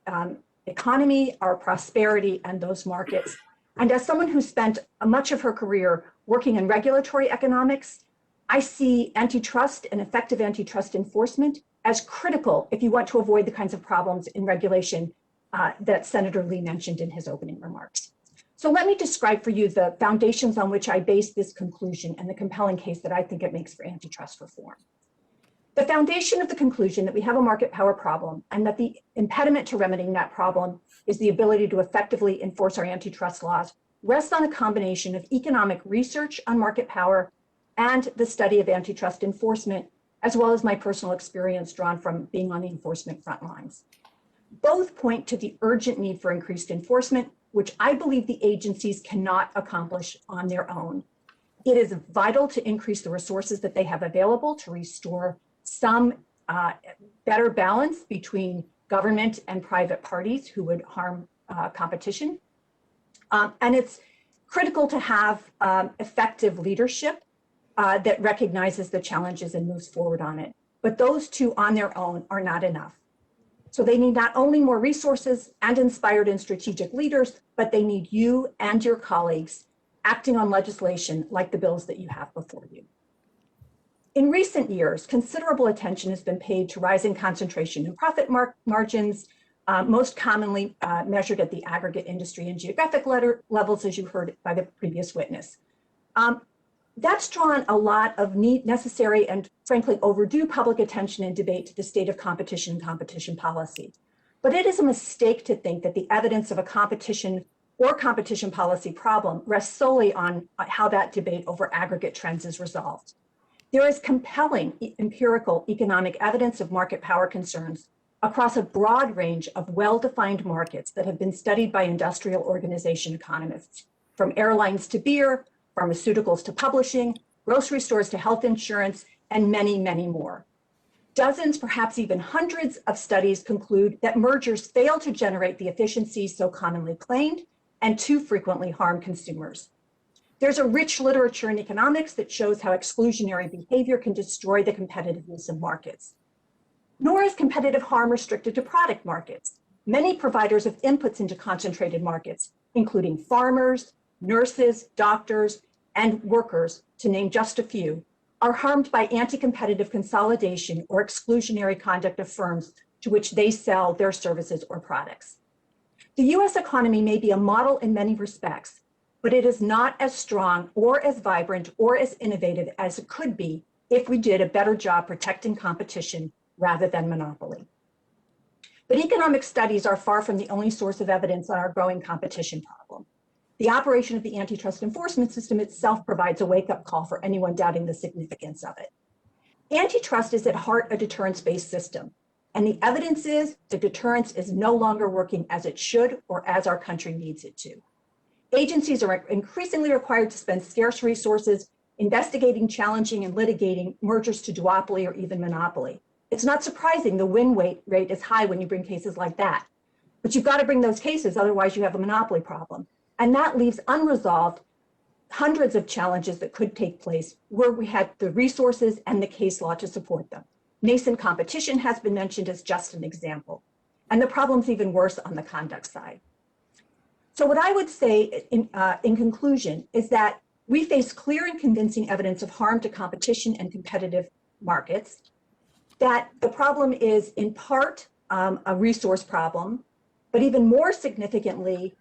Speaker 7: economy, our prosperity, and those markets. And as someone who spent much of her career working in regulatory economics, I see antitrust and effective antitrust enforcement as critical if you want to avoid the kinds of problems in regulation that Senator Lee mentioned in his opening remarks. So let me describe for you the foundations on which I base this conclusion and the compelling case that I think it makes for antitrust reform. The foundation of the conclusion that we have a market power problem and that the impediment to remedying that problem is the ability to effectively enforce our antitrust laws rests on a combination of economic research on market power and the study of antitrust enforcement, as well as my personal experience drawn from being on the enforcement front lines. Both point to the urgent need for increased enforcement, which I believe the agencies cannot accomplish on their own. It is vital to increase the resources that they have available to restore some better balance between government and private parties who would harm competition. And it's critical to have effective leadership that recognizes the challenges and moves forward on it. But those two on their own are not enough. So they need not only more resources and inspired and strategic leaders, but they need you and your colleagues acting on legislation like the bills that you have before you. In recent years, considerable attention has been paid to rising concentration in profit margins, most commonly measured at the aggregate industry and geographic levels, as you heard by the previous witness. That's drawn a lot of necessary and frankly overdue public attention and debate to the state of competition and competition policy. But it is a mistake to think that the evidence of a competition or competition policy problem rests solely on how that debate over aggregate trends is resolved. There is compelling empirical economic evidence of market power concerns across a broad range of well-defined markets that have been studied by industrial organization economists, from airlines to beer, pharmaceuticals to publishing, grocery stores to health insurance, and many, many more. Dozens, perhaps even hundreds of studies conclude that mergers fail to generate the efficiencies so commonly claimed and too frequently harm consumers. There's a rich literature in economics that shows how exclusionary behavior can destroy the competitiveness of markets. Nor is competitive harm restricted to product markets. Many providers of inputs into concentrated markets, including farmers, nurses, doctors, and workers, to name just a few, are harmed by anti-competitive consolidation or exclusionary conduct of firms to which they sell their services or products. The US economy may be a model in many respects, but it is not as strong or as vibrant or as innovative as it could be if we did a better job protecting competition rather than monopoly. But economic studies are far from the only source of evidence on our growing competition problem. The operation of the antitrust enforcement system itself provides a wake-up call for anyone doubting the significance of it. Antitrust is at heart a deterrence-based system, and the evidence is the deterrence is no longer working as it should or as our country needs it to. Agencies are increasingly required to spend scarce resources investigating, challenging, and litigating mergers to duopoly or even monopoly. It's not surprising the win rate is high when you bring cases like that. But you've got to bring those cases, otherwise you have a monopoly problem. And that leaves unresolved hundreds of challenges that could take place where we had the resources and the case law to support them. Nascent competition has been mentioned as just an example. And the problem's even worse on the conduct side. So what I would say in conclusion is that we face clear and convincing evidence of harm to competition and competitive markets, that the problem is in part a resource problem, but even more significantly,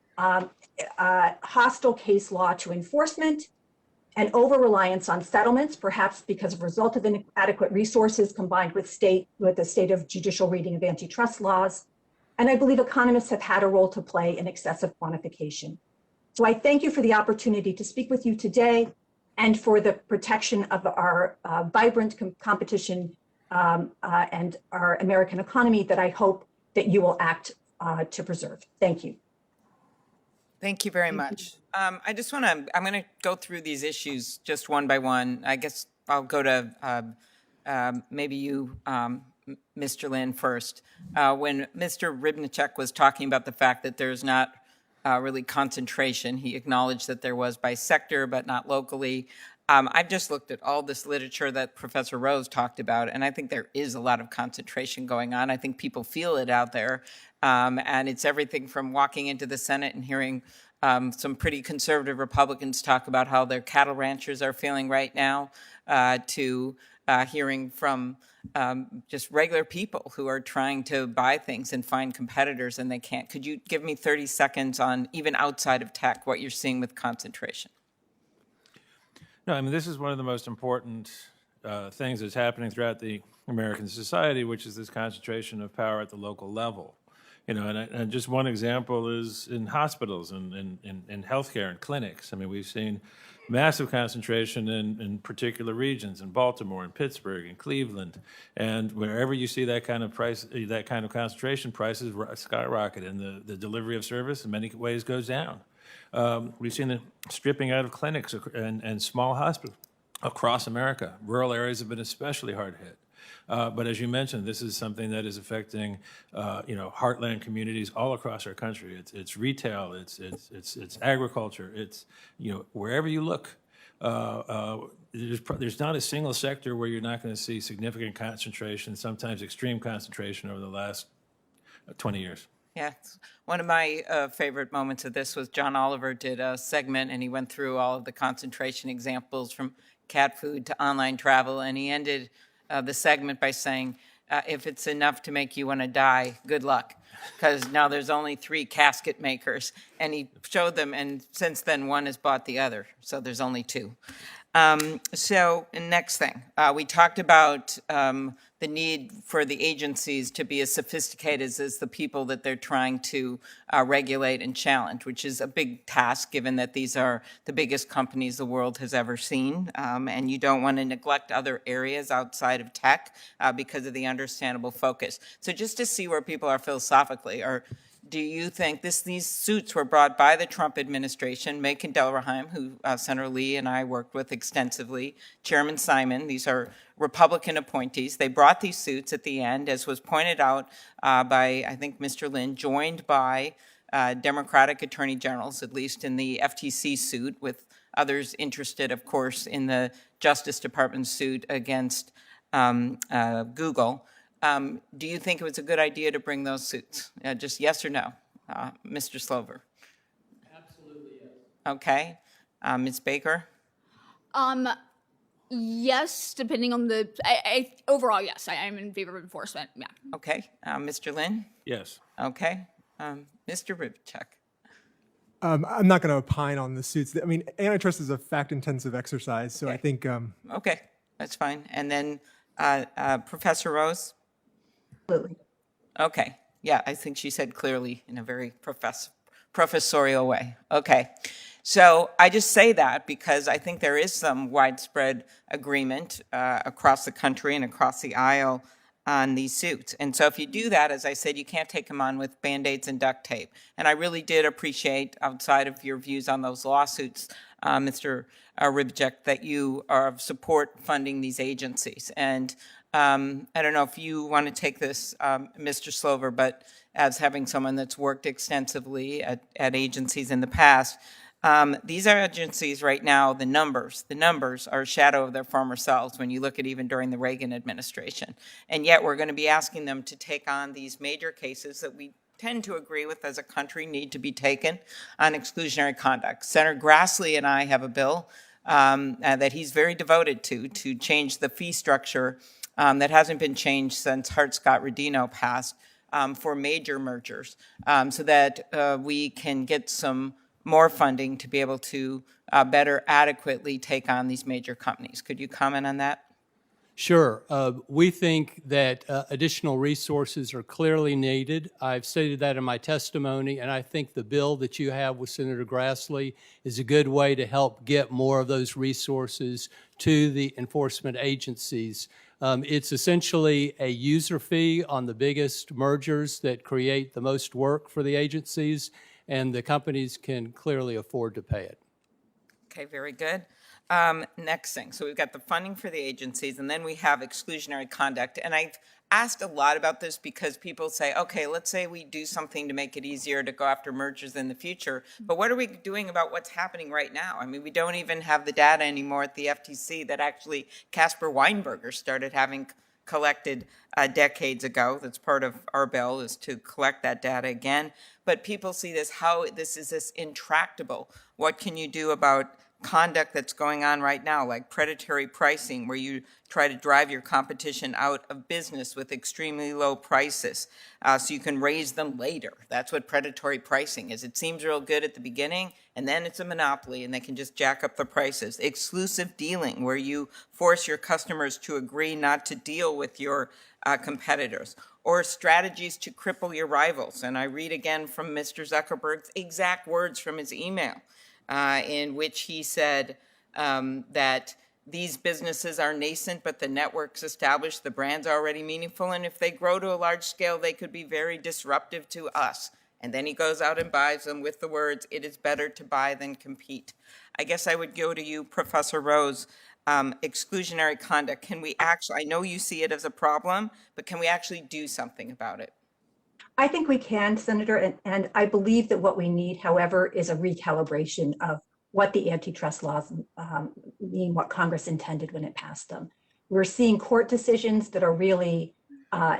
Speaker 7: hostile case law to enforcement and over-reliance on settlements, perhaps because of a result of inadequate resources combined with the state of judicial reading of antitrust laws. And I believe economists have had a role to play in excessive quantification. So I thank you for the opportunity to speak with you today and for the protection of our vibrant competition and our American economy that I hope that you will act to preserve. Thank you.
Speaker 1: Thank you very much. I'm going to go through these issues just one by one. I guess I'll go to maybe you, Mr. Lynn, first. When Mr. Rybnicek was talking about the fact that there's not really concentration, he acknowledged that there was by sector, but not locally. I've just looked at all this literature that Professor Rose talked about, and I think there is a lot of concentration going on. I think people feel it out there, and it's everything from walking into the Senate and hearing some pretty conservative Republicans talk about how their cattle ranchers are feeling right now, to hearing from just regular people who are trying to buy things and find competitors and they can't. Could you give me 30 seconds on, even outside of tech, what you're seeing with concentration?
Speaker 5: No, I mean, this is one of the most important things that's happening throughout the American society, which is this concentration of power at the local level. You know, and just one example is in hospitals and in healthcare and clinics. I mean, we've seen massive concentration in particular regions, in Baltimore, in Pittsburgh, in Cleveland, and wherever you see that kind of price, that kind of concentration, prices skyrocket, and the delivery of service in many ways goes down. We've seen the stripping out of clinics and small hospitals across America. Rural areas have been especially hard hit. But as you mentioned, this is something that is affecting, heartland communities all across our country. It's retail, it's agriculture, it's, wherever you look. There's not a single sector where you're not going to see significant concentration, sometimes extreme concentration over the last 20 years.
Speaker 1: Yeah, one of my favorite moments of this was John Oliver did a segment and he went through all of the concentration examples from cat food to online travel, and he ended the segment by saying, if it's enough to make you want to die, good luck, because now there's only 3 casket makers, and he showed them, and since then one has bought the other, so there's only 2. So next thing, we talked about the need for the agencies to be as sophisticated as the people that they're trying to regulate and challenge, which is a big task given that these are the biggest companies the world has ever seen. And you don't want to neglect other areas outside of tech because of the understandable focus. So just to see where people are philosophically, or do you think these suits were brought by the Trump administration, Macon Delraheim, who Senator Lee and I worked with extensively, Chairman Simon, these are Republican appointees. They brought these suits at the end, as was pointed out by, I think, Mr. Lynn, joined by Democratic attorney generals, at least in the FTC suit, with others interested, of course, in the Justice Department suit against Google. Do you think it was a good idea to bring those suits? Just yes or no, Mr. Slover?
Speaker 3: Absolutely yes.
Speaker 1: Okay. Ms. Baker?
Speaker 4: Yes, depending on the, overall, yes, I am in favor of enforcement, yeah.
Speaker 1: Okay. Mr. Lynn?
Speaker 5: Yes.
Speaker 1: Okay. Mr. Ribchuk?
Speaker 6: I'm not going to opine on the suits. I mean, antitrust is a fact-intensive exercise, so I think.
Speaker 1: Okay, that's fine. And then Professor Rose?
Speaker 7: Absolutely.
Speaker 1: Okay. Yeah, I think she said clearly in a very professorial way. Okay. So I just say that because I think there is some widespread agreement across the country and across the aisle on these suits. And so if you do that, as I said, you can't take them on with Band-Aids and duct tape. And I really did appreciate, outside of your views on those lawsuits, Mr. Ribchuk, that you are of support funding these agencies. And I don't know if you want to take this, Mr. Slover, but as having someone that's worked extensively at agencies in the past, these are agencies right now, the numbers are a shadow of their former selves when you look at even during the Reagan administration. And yet we're going to be asking them to take on these major cases that we tend to agree with as a country need to be taken on exclusionary conduct. Senator Grassley and I have a bill that he's very devoted to change the fee structure that hasn't been changed since Hart-Scott-Rodino passed for major mergers so that we can get some more funding to be able to better adequately take on these major companies. Could you comment on that?
Speaker 3: Sure. We think that additional resources are clearly needed. I've stated that in my testimony, and I think the bill that you have with Senator Grassley is a good way to help get more of those resources to the enforcement agencies. It's essentially a user fee on the biggest mergers that create the most work for the agencies, and the companies can clearly afford to pay it.
Speaker 1: Okay, very good. Next thing, so we've got the funding for the agencies, and then we have exclusionary conduct. And I've asked a lot about this because people say, okay, let's say we do something to make it easier to go after mergers in the future, but what are we doing about what's happening right now? I mean, we don't even have the data anymore at the FTC that actually Casper Weinberger started having collected decades ago. That's part of our bill, is to collect that data again. But people see this, how this is this intractable. What can you do about conduct that's going on right now, like predatory pricing, where you try to drive your competition out of business with extremely low prices so you can raise them later? That's what predatory pricing is. It seems real good at the beginning, and then it's a monopoly, and they can just jack up the prices. Exclusive dealing, where you force your customers to agree not to deal with your competitors, or strategies to cripple your rivals. And I read again from Mr. Zuckerberg's exact words from his email, in which he said that these businesses are nascent, but the networks established, the brands are already meaningful, and if they grow to a large scale, they could be very disruptive to us. And then he goes out and buys them with the words, "It is better to buy than compete." I guess I would go to you, Professor Rose. Exclusionary conduct, can we actually, I know you see it as a problem, but can we actually do something about it?
Speaker 7: I think we can, Senator, and I believe that what we need, however, is a recalibration of what the antitrust laws mean, what Congress intended when it passed them. We're seeing court decisions that are really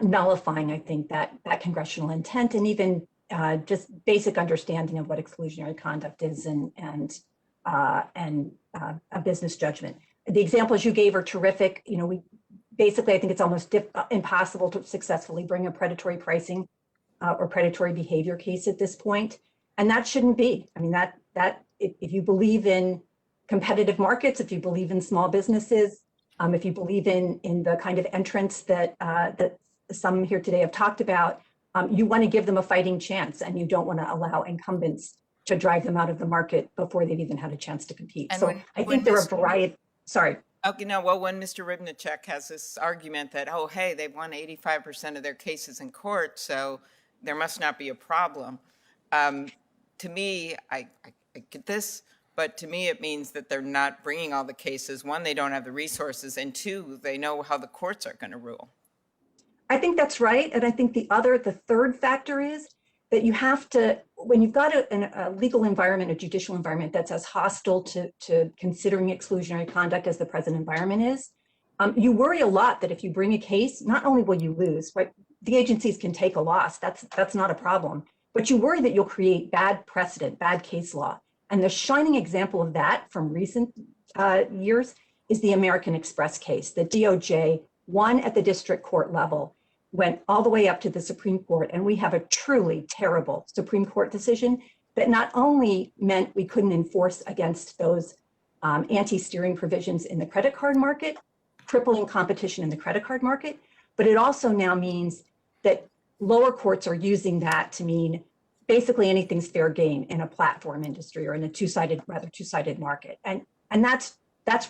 Speaker 7: nullifying, I think, that congressional intent, and even just basic understanding of what exclusionary conduct is and a business judgment. The examples you gave are terrific. You know, we basically, I think it's almost impossible to successfully bring a predatory pricing or predatory behavior case at this point, and that shouldn't be. I mean, that if you believe in competitive markets, if you believe in small businesses, If you believe in the kind of entrance that some here today have talked about, you want to give them a fighting chance, and you don't want to allow incumbents to drive them out of the market before they've even had a chance to compete.
Speaker 1: And
Speaker 7: So
Speaker 1: when-
Speaker 7: I
Speaker 1: when
Speaker 7: think there are a
Speaker 1: Mr.
Speaker 7: variety. Sorry.
Speaker 1: Okay, no, well, when Mr. Ribnichek has this argument that, oh, hey, they've won 85% of their cases in court, so there must not be a problem. To me, I get this, but to me, it means that they're not bringing all the cases. One, they don't have the resources, and two, they know how the courts are going to rule.
Speaker 7: I think that's right. And I think the third factor is that you have to, when you've got a legal environment, a judicial environment that's as hostile to considering exclusionary conduct as the present environment is, you worry a lot that if you bring a case, not only will you lose, right? The agencies can take a loss. That's not a problem. But you worry that you'll create bad precedent, bad case law. And the shining example of that from recent years is the American Express case. The DOJ won at the district court level, went all the way up to the Supreme Court, and we have a truly terrible Supreme Court decision that not only meant we couldn't enforce against those anti-steering provisions in the credit card market, crippling competition in the credit card market, but it also now means that lower courts are using that to mean basically anything's fair game in a platform industry or in a two-sided market. And that's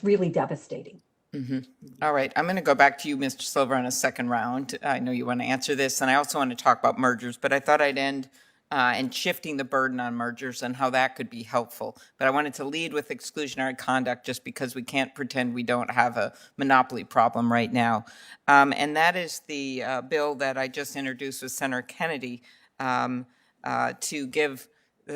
Speaker 7: really devastating.
Speaker 1: Mm-hmm. All right, I'm going to go back to you, Mr. Slover, on a second round. I know you want to answer this, and I also want to talk about mergers, but I thought I'd end and shifting the burden on mergers and how that could be helpful. But I wanted to lead with exclusionary conduct just because we can't pretend we don't have a monopoly problem right now. And that is the bill that I just introduced with Senator Kennedy to give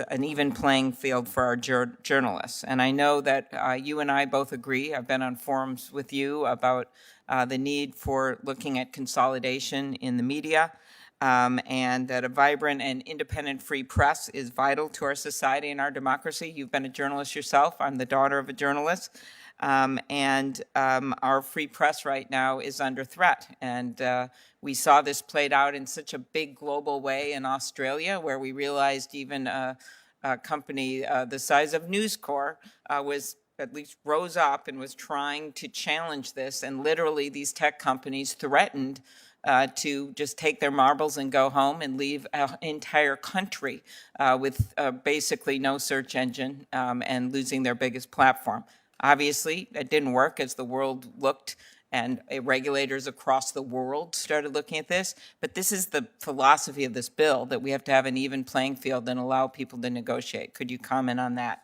Speaker 1: an even playing field for our journalists. And I know that you and I both agree, I've been on forums with you about the need for looking at consolidation in the media, and that a vibrant and independent free press is vital to our society and our democracy. You've been a journalist yourself. I'm the daughter of a journalist. And our free press right now is under threat. And we saw this played out in such a big global way in Australia, where we realized even a company the size of News Corp was at least rose up and was trying to challenge this. And literally these tech companies threatened to just take their marbles and go home and leave an entire country with basically no search engine and losing their biggest platform. Obviously, it didn't work as the world looked and regulators across the world started looking at this. But this is the philosophy of this bill, that we have to have an even playing field and allow people to negotiate. Could you comment on that?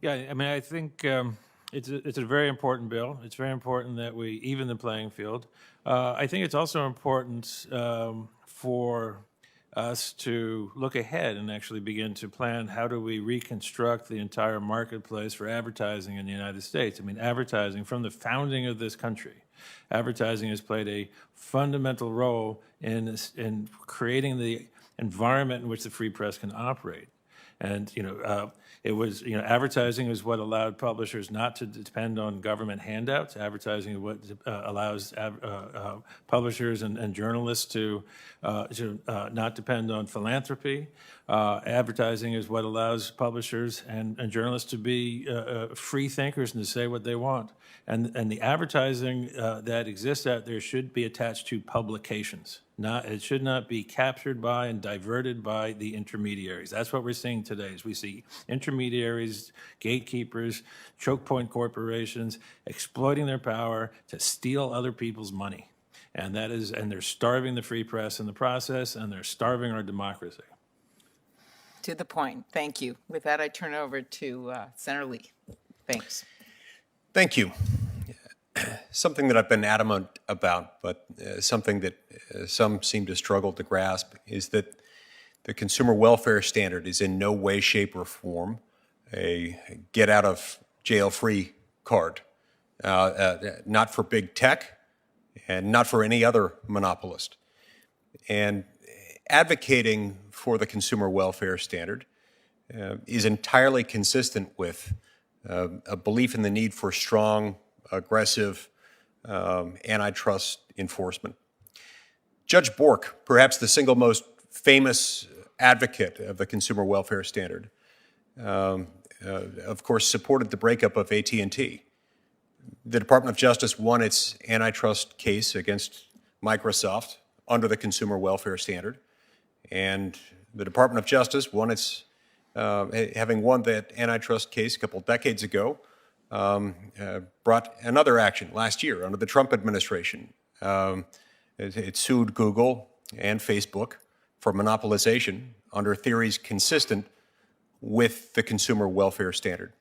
Speaker 5: Yeah, I mean, I think it's a very important bill. It's very important that we even the playing field. I think it's also important for us to look ahead and actually begin to plan how do we reconstruct the entire marketplace for advertising in the United States. I mean, advertising from the founding of this country, advertising has played a fundamental role in creating the environment in which the free press can operate. And, it was, advertising is what allowed publishers not to depend on government handouts. Advertising is what allows publishers and journalists to not depend on philanthropy. Advertising is what allows publishers and journalists to be free thinkers and to say what they want. And the advertising that exists out there should be attached to publications. It should not be captured by and diverted by the intermediaries. That's what we're seeing today. Is we see intermediaries, gatekeepers, choke point corporations exploiting their power to steal other people's money, and they're starving the free press in the process, and they're starving our democracy.
Speaker 1: To the point. Thank you. With that, I turn it over to Senator Lee. Thanks.
Speaker 2: Thank you. Something that I've been adamant about, but something that some seem to struggle to grasp, is that the consumer welfare standard is in no way, shape, or form a get-out-of-jail-free card, not for big tech and not for any other monopolist. And advocating for the consumer welfare standard is entirely consistent with a belief in the need for strong, aggressive antitrust enforcement. Judge Bork, perhaps the single most famous advocate of the consumer welfare standard, of course, supported the breakup of AT&T the Department of Justice won its antitrust case against Microsoft under the consumer welfare standard, and the Department of Justice won its, having won that antitrust case a couple decades ago, brought another action last year under the Trump administration. It sued Google and Facebook for monopolization under theories consistent with the consumer welfare standard.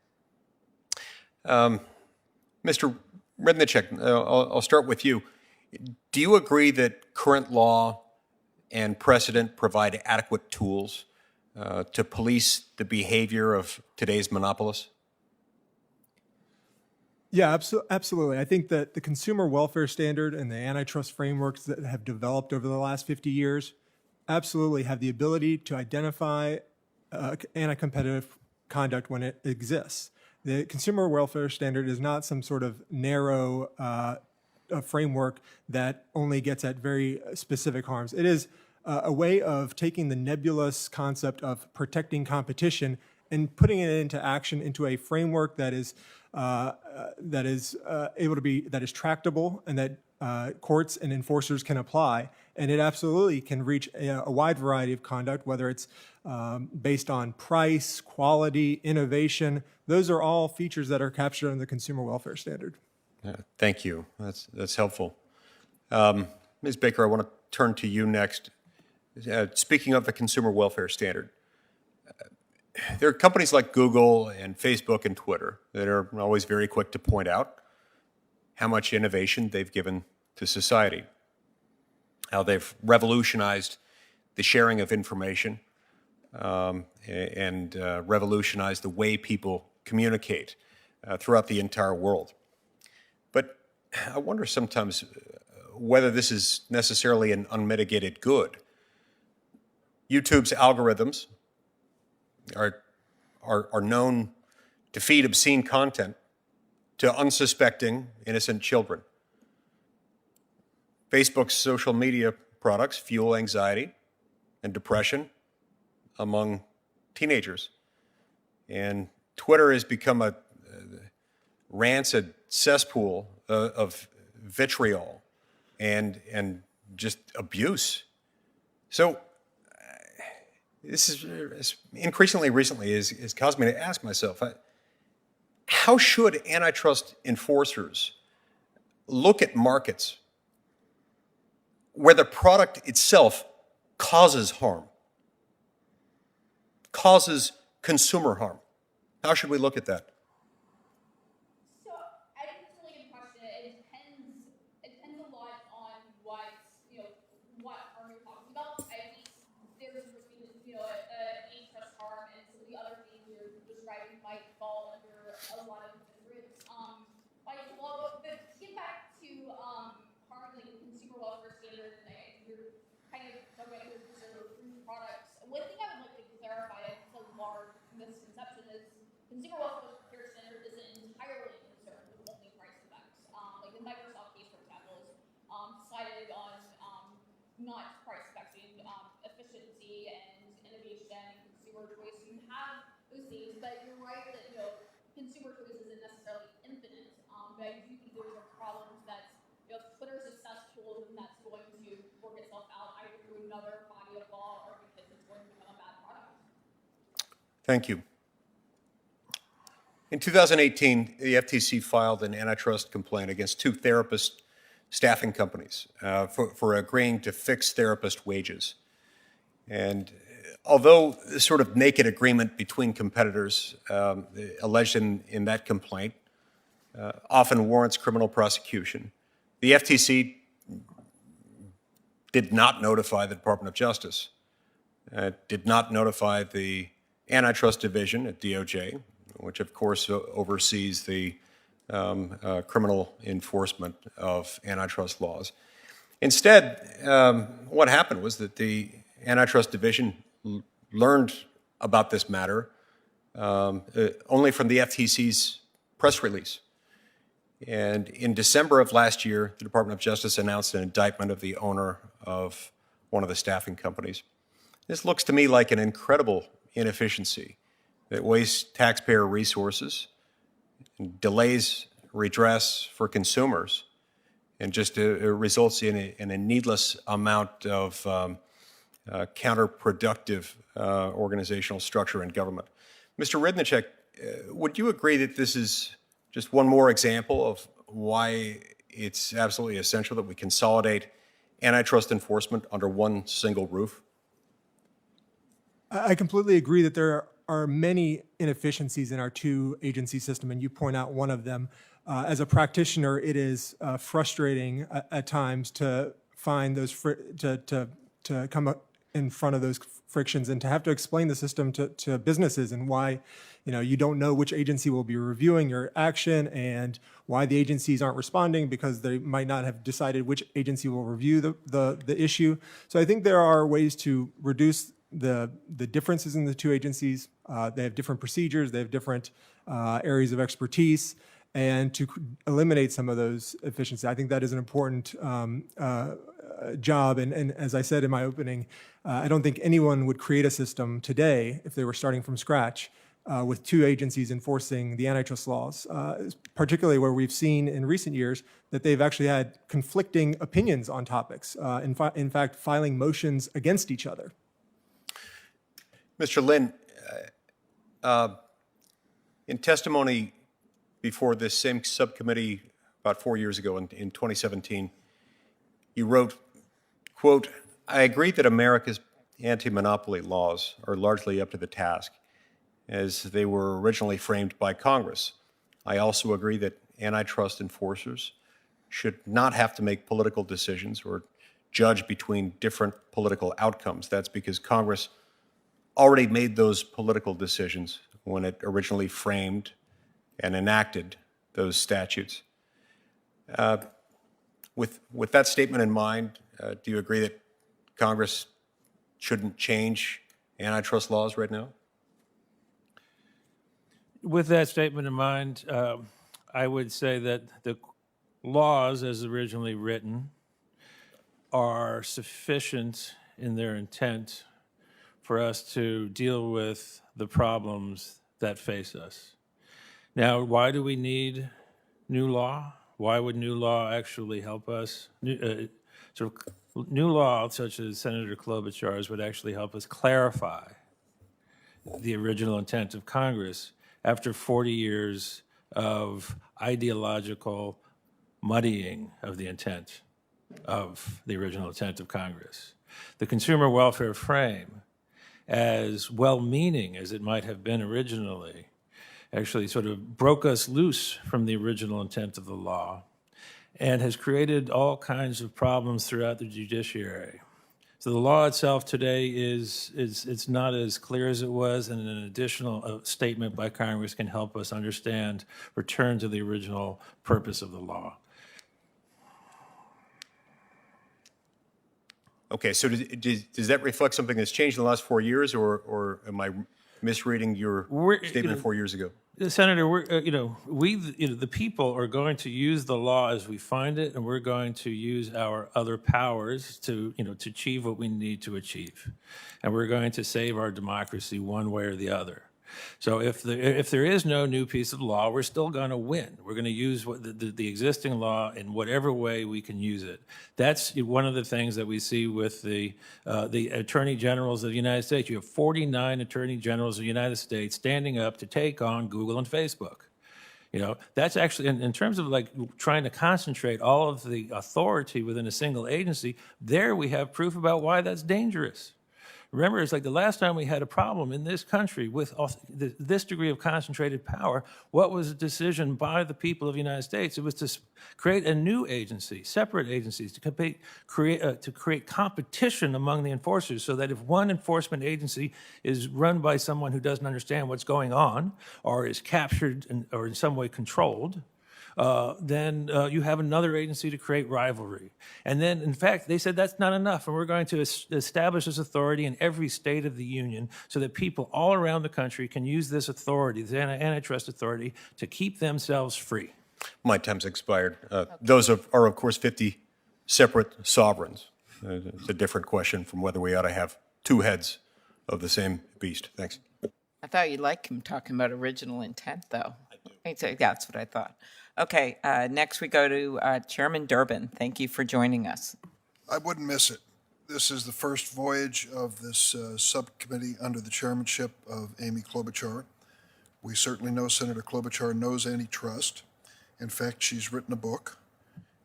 Speaker 2: Mr. Rybnicek, I'll start with you. Do you agree that current law and precedent provide adequate tools to police the behavior of today's monopolists?
Speaker 6: Yeah, absolutely. I think that the consumer welfare standard and the antitrust frameworks that have developed over the last 50 years absolutely have the ability to identify anti-competitive conduct when it exists. The consumer welfare standard is not some sort of narrow framework that only gets at very specific harms. It is a way of taking the nebulous concept of protecting competition and putting it into action into a framework that is tractable and that courts and enforcers can apply. And it absolutely can reach a wide variety of conduct, whether it's based on price, quality, innovation. Those are all features that are captured in the consumer welfare standard.
Speaker 2: Thank you. That's helpful. Ms. Baker, I want to turn to you next. Speaking of the consumer welfare standard, there are companies like Google and Facebook and Twitter that are always very quick to point out how much innovation they've given to society, how they've revolutionized the sharing of information and revolutionized the way people communicate throughout the entire world. But I wonder sometimes whether this is necessarily an unmitigated good. YouTube's algorithms are known to feed obscene content to unsuspecting innocent children. Facebook's social media products fuel anxiety and depression among teenagers. And Twitter has become a rancid cesspool of vitriol and just abuse. So this is increasingly recently has caused me to ask myself, how should antitrust enforcers look at markets where the product itself causes harm, causes consumer harm? How should we look at that?
Speaker 4: So I think it's a really good question. It depends a lot on what harm you're talking about. I think there's antitrust harm, and some of the other things you're describing might fall under a lot of different but to get back to harming the consumer welfare standards, and I think you're kind of talking about your consumer products. One thing I would like to clarify, I think it's a large misconception, is consumer welfare standard isn't entirely concerned with only price effects. Like the Microsoft case, for example, is decided on not price effects, being efficiency and innovation and consumer choice. You have those things, but you're right that consumer choice isn't necessarily infinite. But I do think there's a problem that if Twitter's successful, then that's going to work itself out either through another body of law or because it's going to become a bad product.
Speaker 2: Thank you. In 2018, the FTC filed an antitrust complaint against two therapist staffing companies for agreeing to fix therapist wages. And although this sort of naked agreement between competitors alleged in that complaint often warrants criminal prosecution, the FTC did not notify the Department of Justice, did not notify the Antitrust Division at DOJ, which of course oversees the criminal enforcement of antitrust laws. Instead, what happened was that the Antitrust Division learned about this matter only from the FTC's press release. And in December of last year, the Department of Justice announced an indictment of the owner of one of the staffing companies. This looks to me like an incredible inefficiency that wastes taxpayer resources and delays redress for consumers and just results in a needless amount of counterproductive organizational structure in government. Mr. Rybnicek, would you agree that this is just one more example of why it's absolutely essential that we consolidate antitrust enforcement under one single roof?
Speaker 6: I completely agree that there are many inefficiencies in our two-agency system, and you point out one of them. As a practitioner, it is frustrating at times to find those to come up in front of those frictions and to have to explain the system to businesses and why you don't know which agency will be reviewing your action and why the agencies aren't responding because they might not have decided which agency will review the issue. So I think there are ways to reduce the differences in the two agencies. They have different procedures, they have different areas of expertise, and to eliminate some of those efficiencies. I think that is an important job. And as I said in my opening, I don't think anyone would create a system today if they were starting from scratch with two agencies enforcing the antitrust laws, particularly where we've seen in recent years that they've actually had conflicting opinions on topics, in fact, filing motions against each other.
Speaker 2: Mr. Lynn, in testimony before this same subcommittee about 4 years ago in 2017, you wrote, quote, "I agree that America's anti-monopoly laws are largely up to the task as they were originally framed by Congress. I also agree that antitrust enforcers should not have to make political decisions or judge between different political outcomes. That's because Congress already made those political decisions when it originally framed and enacted those statutes." With that statement in mind, do you agree that Congress shouldn't change antitrust laws right now?
Speaker 5: With that statement in mind, I would say that the laws as originally written are sufficient in their intent for us to deal with the problems that face us. Now, why do we need new law? Why would new law actually help us? New law, such as Senator Klobuchar's, would actually help us clarify the original intent of Congress after 40 years of ideological muddying of the intent of the original intent of Congress. The consumer welfare frame, as well-meaning as it might have been originally, actually sort of broke us loose from the original intent of the law and has created all kinds of problems throughout the judiciary. So the law itself today it's not as clear as it was, and an additional statement by Congress can help us understand, return to the original purpose of the law.
Speaker 2: Okay, so does that reflect something that's changed in the last 4 years, or am I misreading your statement 4 years ago?
Speaker 5: Senator, the people are going to use the law as we find it, and we're going to use our other powers to achieve what we need to achieve, and we're going to save our democracy one way or the other. So if there is no new piece of law, we're still going to win. We're going to use the existing law in whatever way we can use it. That's one of the things that we see with the attorney generals of the United States. You have 49 attorney generals of the United States standing up to take on Google and Facebook. That's actually, in terms of like trying to concentrate all of the authority within a single agency, there we have proof about why that's dangerous. Remember, it's like the last time we had a problem in this country with this degree of concentrated power, what was the decision by the people of the United States? It was to create a new agency, separate agencies, to create competition among the enforcers so that if one enforcement agency is run by someone who doesn't understand what's going on or is captured or in some way controlled, then you have another agency to create rivalry. And then, in fact, they said that's not enough, and we're going to establish this authority in every state of the union so that people all around the country can use this authority, the antitrust authority, to keep themselves free.
Speaker 2: My time's expired. Those are, of course, 50 separate sovereigns. It's a different question from whether we ought to have two heads of the same beast. Thanks.
Speaker 1: I thought you liked him talking about original intent, though. That's what I thought. Okay, next we go to Chairman Durbin. Thank you for joining us.
Speaker 8: I wouldn't miss it. This is the first voyage of this subcommittee under the chairmanship of Amy Klobuchar. We certainly know Senator Klobuchar knows antitrust. In fact, she's written a book.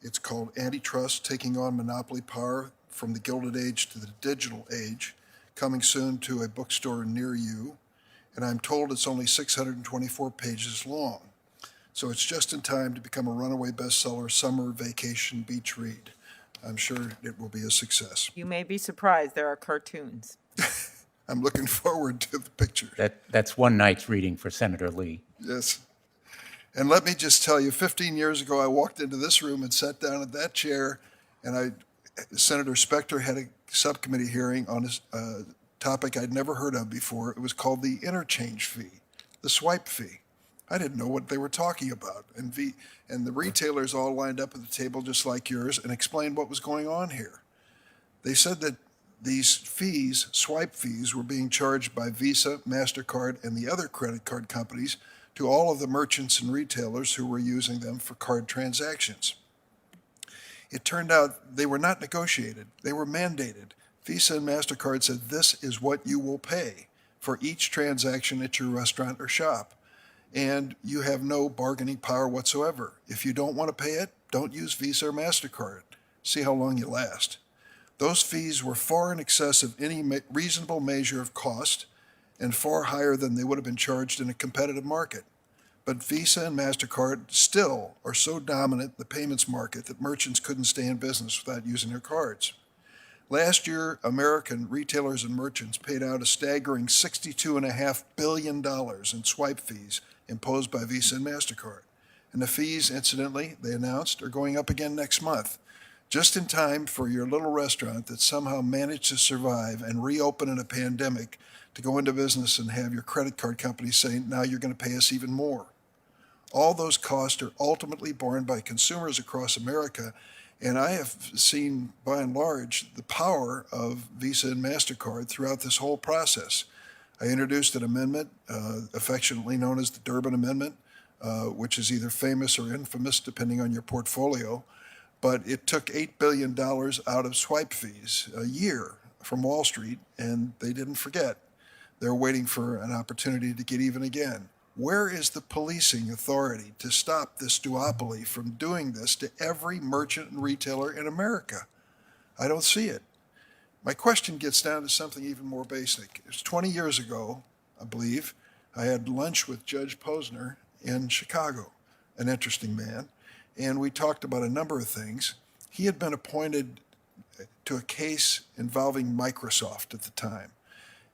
Speaker 8: It's called Antitrust: Taking on Monopoly Power from the Gilded Age to the Digital Age, coming soon to a bookstore near you. And I'm told it's only 624 pages long. So it's just in time to become a runaway bestseller summer vacation beach read. I'm sure it will be a success.
Speaker 1: You may be surprised, there are cartoons.
Speaker 8: I'm looking forward to the pictures.
Speaker 9: That's one night's reading for Senator Lee.
Speaker 8: Yes. And let me just tell you, 15 years ago, I walked into this room and sat down at that chair, and Senator Specter had a subcommittee hearing on a topic I'd never heard of before. It was called the interchange fee, the swipe fee. I didn't know what they were talking about. And the retailers all lined up at the table just like yours and explained what was going on here. They said that these fees, swipe fees, were being charged by Visa, MasterCard, and the other credit card companies to all of the merchants and retailers who were using them for card transactions. It turned out they were not negotiated. They were mandated. Visa and MasterCard said, this is what you will pay for each transaction at your restaurant or shop. And you have no bargaining power whatsoever. If you don't want to pay it, don't use Visa or MasterCard. See how long you last. Those fees were far in excess of any reasonable measure of cost and far higher than they would have been charged in a competitive market. But Visa and MasterCard still are so dominant in the payments market that merchants couldn't stay in business without using their cards. Last year, American retailers and merchants paid out a staggering $62.5 billion in swipe fees imposed by Visa and MasterCard. And the fees, incidentally, they announced, are going up again next month, just in time for your little restaurant that somehow managed to survive and reopen in a pandemic to go into business and have your credit card company say, now you're going to pay us even more. All those costs are ultimately borne by consumers across America, and I have seen, by and large, the power of Visa and MasterCard throughout this whole process. I introduced an amendment, affectionately known as the Durbin Amendment, which is either famous or infamous, depending on your portfolio, but it took $8 billion out of swipe fees a year from Wall Street, and they didn't forget. They're waiting for an opportunity to get even again. Where is the policing authority to stop this duopoly from doing this to every merchant and retailer in America? I don't see it. My question gets down to something even more basic. It was 20 years ago, I believe, I had lunch with Judge Posner in Chicago, an interesting man, and we talked about a number of things. He had been appointed to a case involving Microsoft at the time,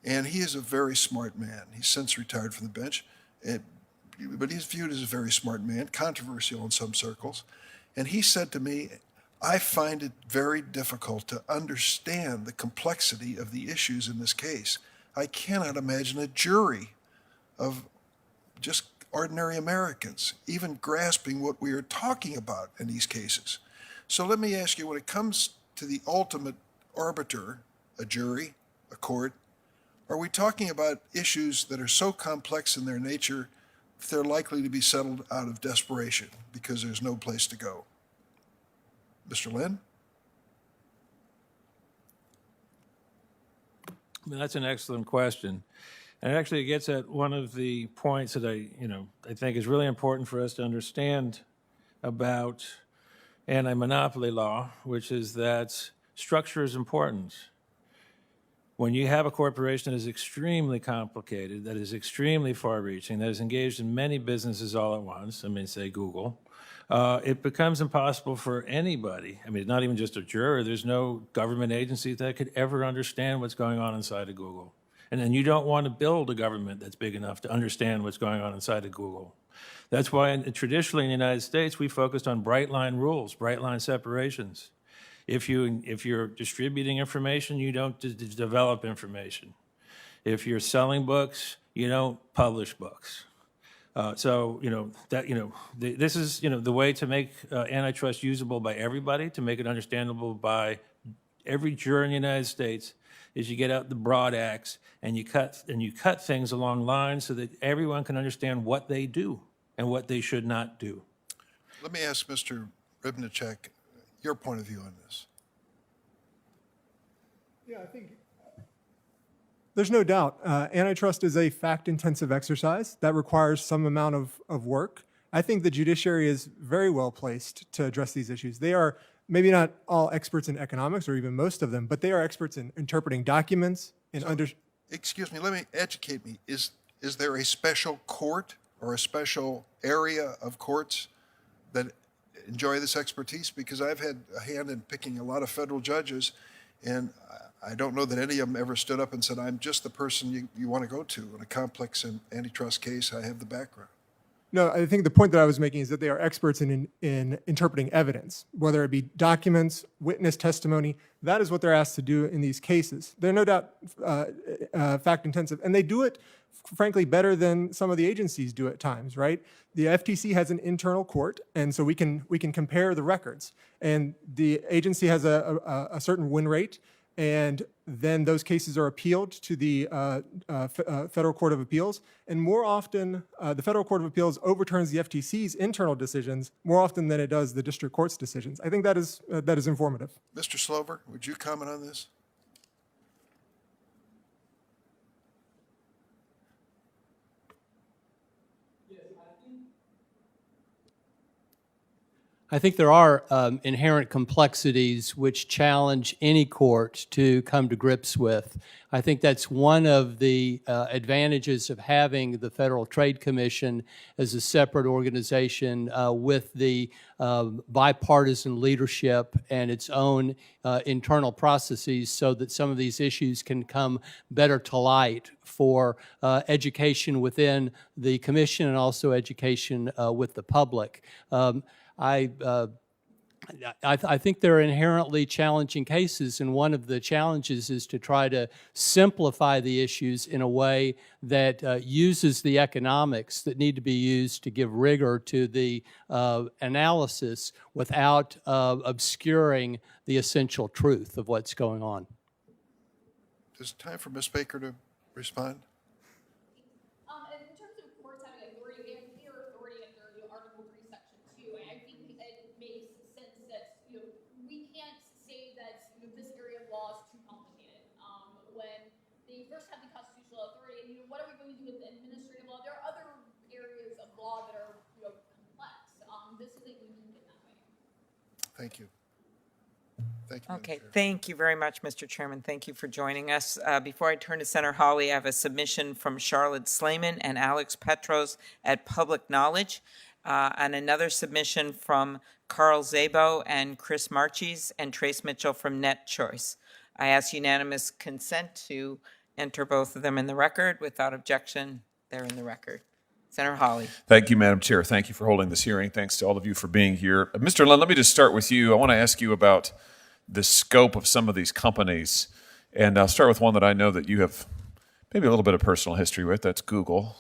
Speaker 8: and he is a very smart man. He's since retired from the bench, but he's viewed as a very smart man, controversial in some circles. And he said to me, I find it very difficult to understand the complexity of the issues in this case. I cannot imagine a jury of just ordinary Americans even grasping what we are talking about in these cases. So let me ask you, when it comes to the ultimate arbiter, a jury, a court, are we talking about issues that are so complex in their nature that they're likely to be settled out of desperation because there's no place to go? Mr. Lynn?
Speaker 5: I mean, that's an excellent question. And it actually gets at one of the points that I think is really important for us to understand about anti-monopoly law, which is that structure is important. When you have a corporation that is extremely complicated, that is extremely far-reaching, that is engaged in many businesses all at once, I mean, say Google, it becomes impossible for anybody, I mean, not even just a juror, there's no government agency that could ever understand what's going on inside of Google. And then you don't want to build a government that's big enough to understand what's going on inside of Google. That's why traditionally in the United States, we focused on bright line rules, bright line separations. If you're distributing information, you don't develop information. If you're selling books, you don't publish books. This is the way to make antitrust usable by everybody, to make it understandable by every juror in the United States, is you get out the broad axe and you cut things along lines so that everyone can understand what they do and what they should not do.
Speaker 8: Let me ask Mr. Rybnicek your point of view on this.
Speaker 6: Yeah, I think there's no doubt. Antitrust is a fact-intensive exercise that requires some amount of work. I think the judiciary is very well placed to address these issues. They are maybe not all experts in economics, or even most of them, but they are experts in interpreting documents and
Speaker 8: Excuse me, let me educate me. Is there a special court or a special area of courts that enjoy this expertise? Because I've had a hand in picking a lot of federal judges, and I don't know that any of them ever stood up and said, I'm just the person you want to go to in a complex and antitrust case. I have the background.
Speaker 6: No, I think the point that I was making is that they are experts in interpreting evidence, whether it be documents, witness testimony. That is what they're asked to do in these cases. They're no doubt fact-intensive, and they do it, frankly, better than some of the agencies do at times, right? The FTC has an internal court, and so we can compare the records. And the agency has a certain win rate, and then those cases are appealed to the Federal Court of Appeals. And more often, the Federal Court of Appeals overturns the FTC's internal decisions more often than it does the district court's decisions. I think that is informative.
Speaker 8: Mr. Slover, would you comment on this?
Speaker 3: I think there are inherent complexities which challenge any court to come to grips with. I think that's one of the advantages of having the Federal Trade Commission as a separate organization with the bipartisan leadership and its own internal processes, so that some of these issues can come better to light for education within the commission and also education with the public. I think there are inherently challenging cases, and one of the challenges is to try to simplify the issues in a way that uses the economics that need to be used to give rigor to the analysis without obscuring the essential truth of what's going on.
Speaker 8: Is it time for Ms. Baker to respond?
Speaker 4: In terms of courts having authority, they have clear authority under Article 3, Section 2. I think it makes sense that we can't say that this area of law is too complicated. When they first have the constitutional authority, and what are we going to do with administrative law? There are other areas of law that are complex. This isn't unique in that way.
Speaker 8: Thank you. Thank you.
Speaker 1: Okay, thank you very much, Mr. Chairman. Thank you for joining us. Before I turn to Senator Hawley, I have a submission from Charlotte Slayman and Alex Petros at Public Knowledge, and another submission from Carl Szabo and Chris Marchese and Trace Mitchell from Net Choice. I ask unanimous consent to enter both of them in the record. Without objection, they're in the record. Senator Hawley.
Speaker 10: Thank you, Madam Chair. Thank you for holding this hearing. Thanks to all of you for being here. Mr. Lynn, let me just start with you. I want to ask you about the scope of some of these companies. And I'll start with one that I know that you have maybe a little bit of personal history with. That's Google.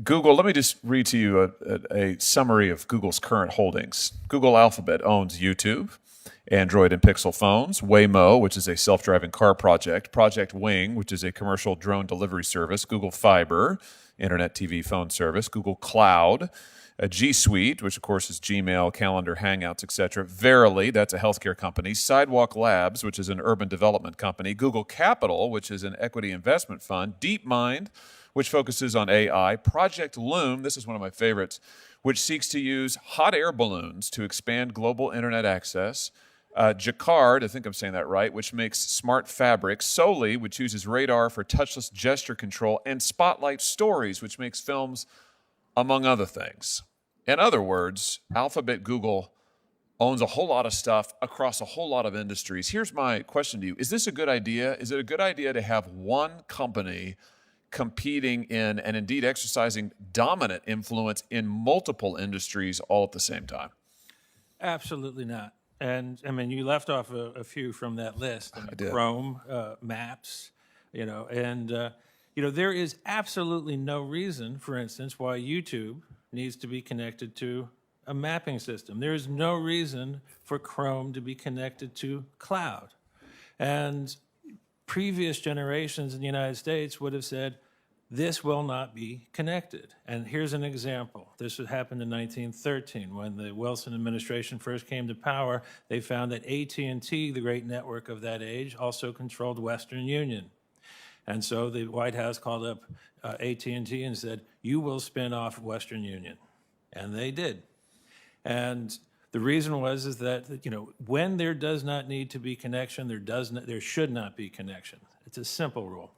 Speaker 10: Google, let me just read to you a summary of Google's current holdings. Google Alphabet owns YouTube, Android and Pixel phones, Waymo, which is a self-driving car project, Project Wing, which is a commercial drone delivery service, Google Fiber, internet TV phone service, Google Cloud, G Suite, which of course is Gmail, Calendar, Hangouts, etc. Verily, that's a healthcare company. Sidewalk Labs, which is an urban development company. Google Capital, which is an equity investment fund. DeepMind, which focuses on AI. Project Loom, this is one of my favorites, which seeks to use hot air balloons to expand global internet access. Jacquard, I think I'm saying that right, which makes smart fabrics. Soli, which uses radar for touchless gesture control. And Spotlight Stories, which makes films, among other things. In other words, Alphabet Google owns a whole lot of stuff across a whole lot of industries. Here's my question to you. Is this a good idea? Is it a good idea to have one company competing in and indeed exercising dominant influence in multiple industries all at the same time?
Speaker 5: Absolutely not. And I mean, you left off a few from that list. I
Speaker 10: did.
Speaker 5: Chrome, Maps, there is absolutely no reason, for instance, why YouTube needs to be connected to a mapping system. There is no reason for Chrome to be connected to cloud. And previous generations in the United States would have said, this will not be connected. And here's an example. This happened in 1913 when the Wilson administration first came to power. They found that AT&T, the great network of that age, also controlled Western Union. And so the White House called up AT&T and said, you will spin off Western Union. And they did. And the reason is that, when there does not need to be connection, there should not be connection. It's a simple rule.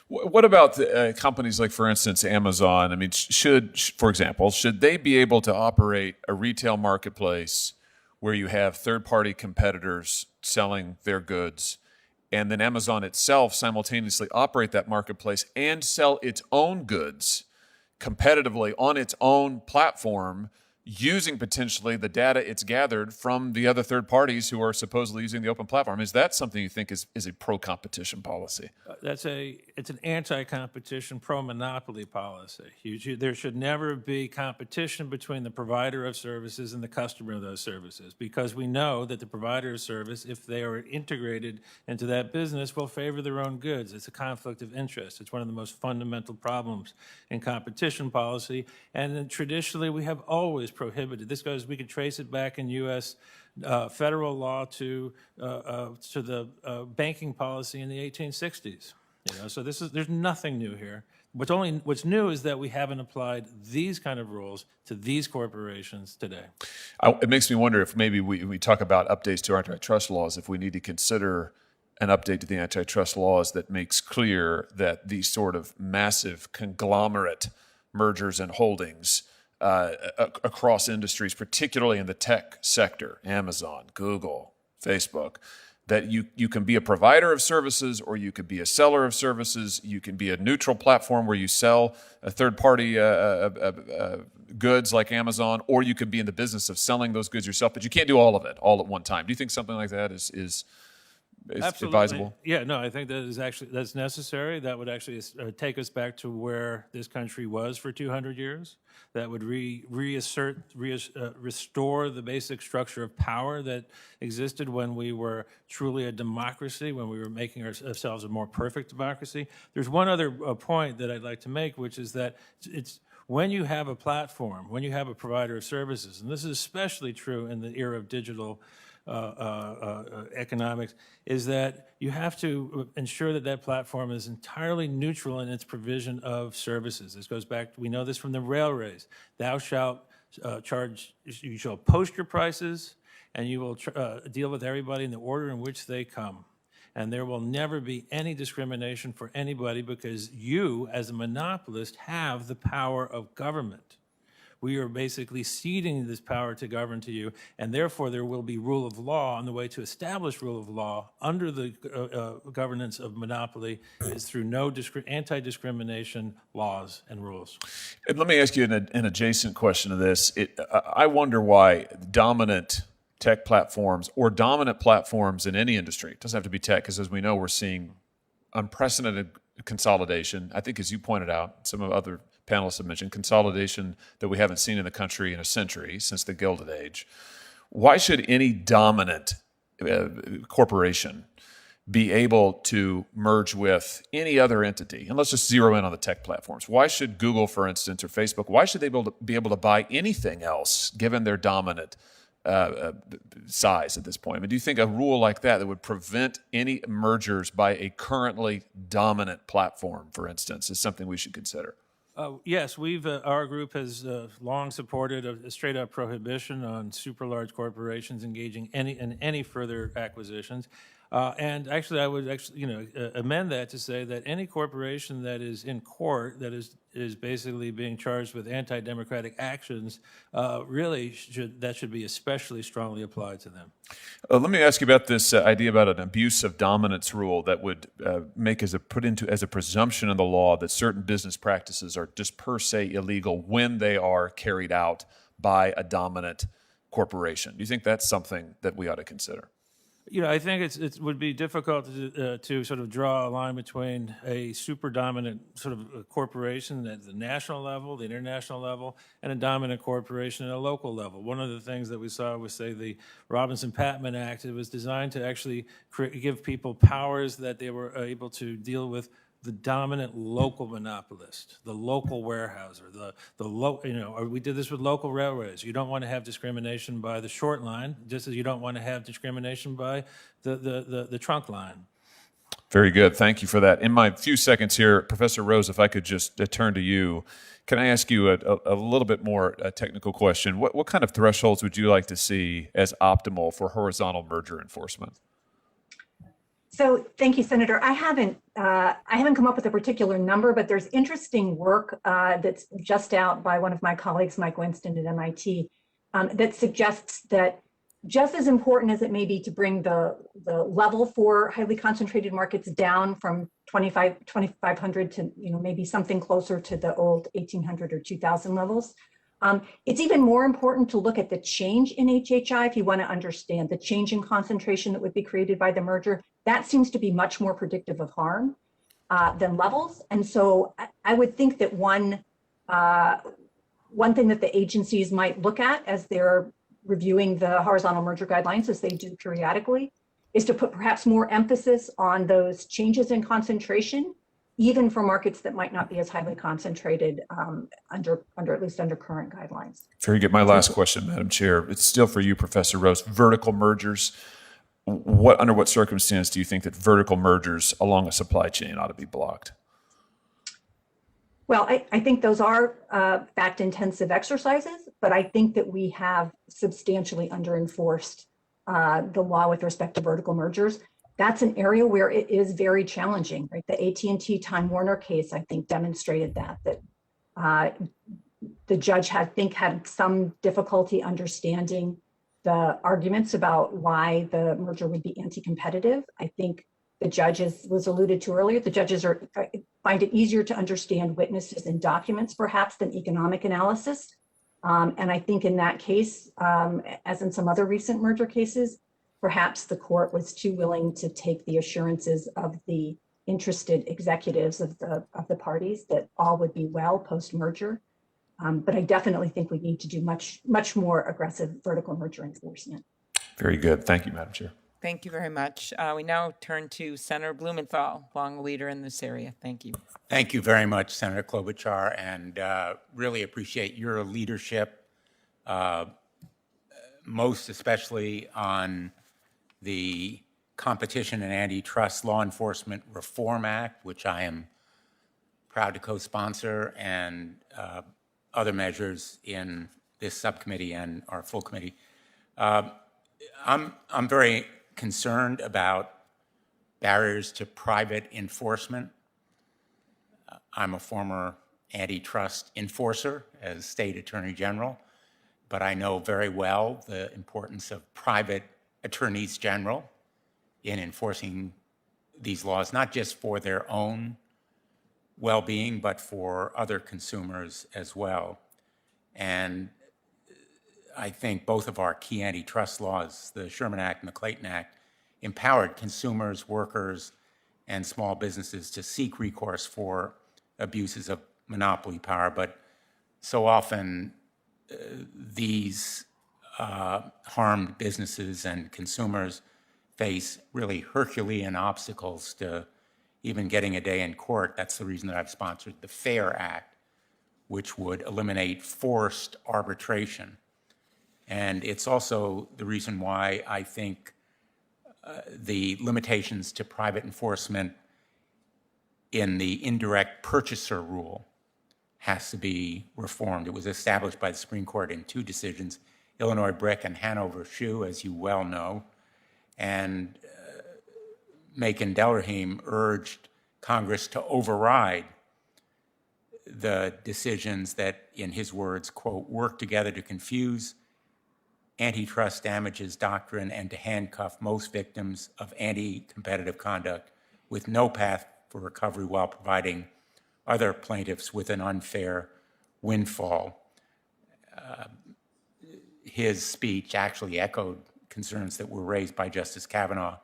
Speaker 10: What about companies like, for instance, Amazon? I mean, for example, should they be able to operate a retail marketplace where you have third-party competitors selling their goods, and then Amazon itself simultaneously operate that marketplace and sell its own goods competitively on its own platform, using potentially the data it's gathered from the other third parties who are supposedly using the open platform? Is that something you think is a pro-competition policy?
Speaker 5: It's an anti-competition, pro-monopoly policy. There should never be competition between the provider of services and the customer of those services, because we know that the provider of service, if they are integrated into that business, will favor their own goods. It's a conflict of interest. It's one of the most fundamental problems in competition policy, and then traditionally we have always prohibited. We can trace it back in U.S. Federal law to the banking policy in the 1860s. So there's nothing new here. What's new is that we haven't applied these kind of rules to these corporations today.
Speaker 10: It makes me wonder if maybe we talk about updates to our antitrust laws, if we need to consider an update to the antitrust laws that makes clear that these sort of massive conglomerate mergers and holdings across industries, particularly in the tech sector, Amazon, Google, Facebook, that you can be a provider of services or you could be a seller of services. You can be a neutral platform where you sell a third-party goods like Amazon, or you could be in the business of selling those goods yourself, but you can't do all of it all at one time. Do you think something like that is advisable?
Speaker 5: Yeah, no, I think that's necessary. That would actually take us back to where this country was for 200 years. That would restore the basic structure of power that existed when we were truly a democracy, when we were making ourselves a more perfect democracy. There's one other point that I'd like to make, which is that it's when you have a platform, when you have a provider of services, and this is especially true in the era of digital economics, is that you have to ensure that platform is entirely neutral in its provision of services. This goes back, we know this from the railways. Thou shalt you shall post your prices, and you will deal with everybody in the order in which they come. And there will never be any discrimination for anybody, because you, as a monopolist, have the power of government. We are basically ceding this power to govern to you, and therefore there will be rule of law, and the way to establish rule of law under the governance of monopoly is through no anti-discrimination laws and rules.
Speaker 10: And let me ask you an adjacent question to this. I wonder why dominant tech platforms or dominant platforms in any industry, it doesn't have to be tech, because as we know, we're seeing unprecedented consolidation. I think, as you pointed out, some of other panelists have mentioned, consolidation that we haven't seen in the country in a century, since the Gilded Age. Why should any dominant corporation be able to merge with any other entity? And let's just zero in on the tech platforms. Why should Google, for instance, or Facebook, why should they be able to buy anything else, given their dominant size at this point? I mean, do you think a rule like that would prevent any mergers by a currently dominant platform, for instance, is something we should consider?
Speaker 5: Yes, our group has long supported a straight-up prohibition on super large corporations engaging in any further acquisitions. And actually, I would amend that to say that any corporation that is in court, that is basically being charged with anti-democratic actions, that should be especially strongly applied to them.
Speaker 10: Let me ask you about this idea about an abuse of dominance rule that would put into as a presumption in the law that certain business practices are just per se illegal when they are carried out by a dominant corporation. Do you think that's something that we ought to consider?
Speaker 5: I think it would be difficult to sort of draw a line between a super dominant sort of corporation at the national level, the international level, and a dominant corporation at a local level. One of the things that we saw was, say, the Robinson-Patman Act. It was designed to actually give people powers that they were able to deal with the dominant local monopolist, the local warehouser, or we did this with local railroads. You don't want to have discrimination by the short line, just as you don't want to have discrimination by the trunk line.
Speaker 10: Very good. Thank you for that. In my few seconds here, Professor Rose, if I could just turn to you, can I ask you a little bit more technical question? What kind of thresholds would you like to see as optimal for horizontal merger enforcement?
Speaker 7: So thank you, Senator. I haven't come up with a particular number, but there's interesting work that's just out by one of my colleagues, Mike Winston at MIT, that suggests that just as important as it may be to bring the level for highly concentrated markets down from 2,500 to maybe something closer to the old 1,800 or 2,000 levels. It's even more important to look at the change in HHI if you want to understand the change in concentration that would be created by the merger. That seems to be much more predictive of harm than levels. And so I would think that one thing that the agencies might look at as they're reviewing the horizontal merger guidelines, as they do periodically, is to put perhaps more emphasis on those changes in concentration, even for markets that might not be as highly concentrated at least under current guidelines.
Speaker 10: Very good. My last question, Madam Chair. It's still for you, Professor Rose. Vertical mergers. Under what circumstance do you think that vertical mergers along a supply chain ought to be blocked?
Speaker 7: Well, I think those are fact-intensive exercises, but I think that we have substantially under-enforced the law with respect to vertical mergers. That's an area where it is very challenging, right? The AT&T Time Warner case, I think, demonstrated that the judge had some difficulty understanding the arguments about why the merger would be anti-competitive. I think the judges, was alluded to earlier, the judges find it easier to understand witnesses and documents perhaps than economic analysis. And I think in that case, as in some other recent merger cases, perhaps the court was too willing to take the assurances of the interested executives of the parties that all would be well post-merger. But I definitely think we need to do much more aggressive vertical merger enforcement.
Speaker 10: Very good. Thank you, Madam Chair.
Speaker 1: Thank you very much. We now turn to Senator Blumenthal, long leader in this area. Thank you.
Speaker 9: Thank you very much, Senator Klobuchar, and really appreciate your leadership, most especially on the Competition and Antitrust Law Enforcement Reform Act, which I am proud to co-sponsor, and other measures in this subcommittee and our full committee. I'm very concerned about barriers to private enforcement. I'm a former antitrust enforcer as state attorney general, but I know very well the importance of private attorneys general in enforcing these laws, not just for their own well-being, but for other consumers as well. And I think both of our key antitrust laws, the Sherman Act and the Clayton Act, empowered consumers, workers, and small businesses to seek recourse for abuses of monopoly power. But so often these harmed businesses and consumers face really Herculean obstacles to even getting a day in court. That's the reason that I've sponsored the FAIR Act, which would eliminate forced arbitration. And it's also the reason why I think the limitations to private enforcement in the indirect purchaser rule has to be reformed. It was established by the Supreme Court in two decisions, Illinois Brick and Hanover Shoe, as you well know. And Macon Delrahim urged Congress to override the decisions that, in his words, quote, work together to confuse antitrust damages doctrine and to handcuff most victims of anti-competitive conduct with no path for recovery while providing other plaintiffs with an unfair windfall. His speech actually echoed concerns that were raised by Justice Kavanaugh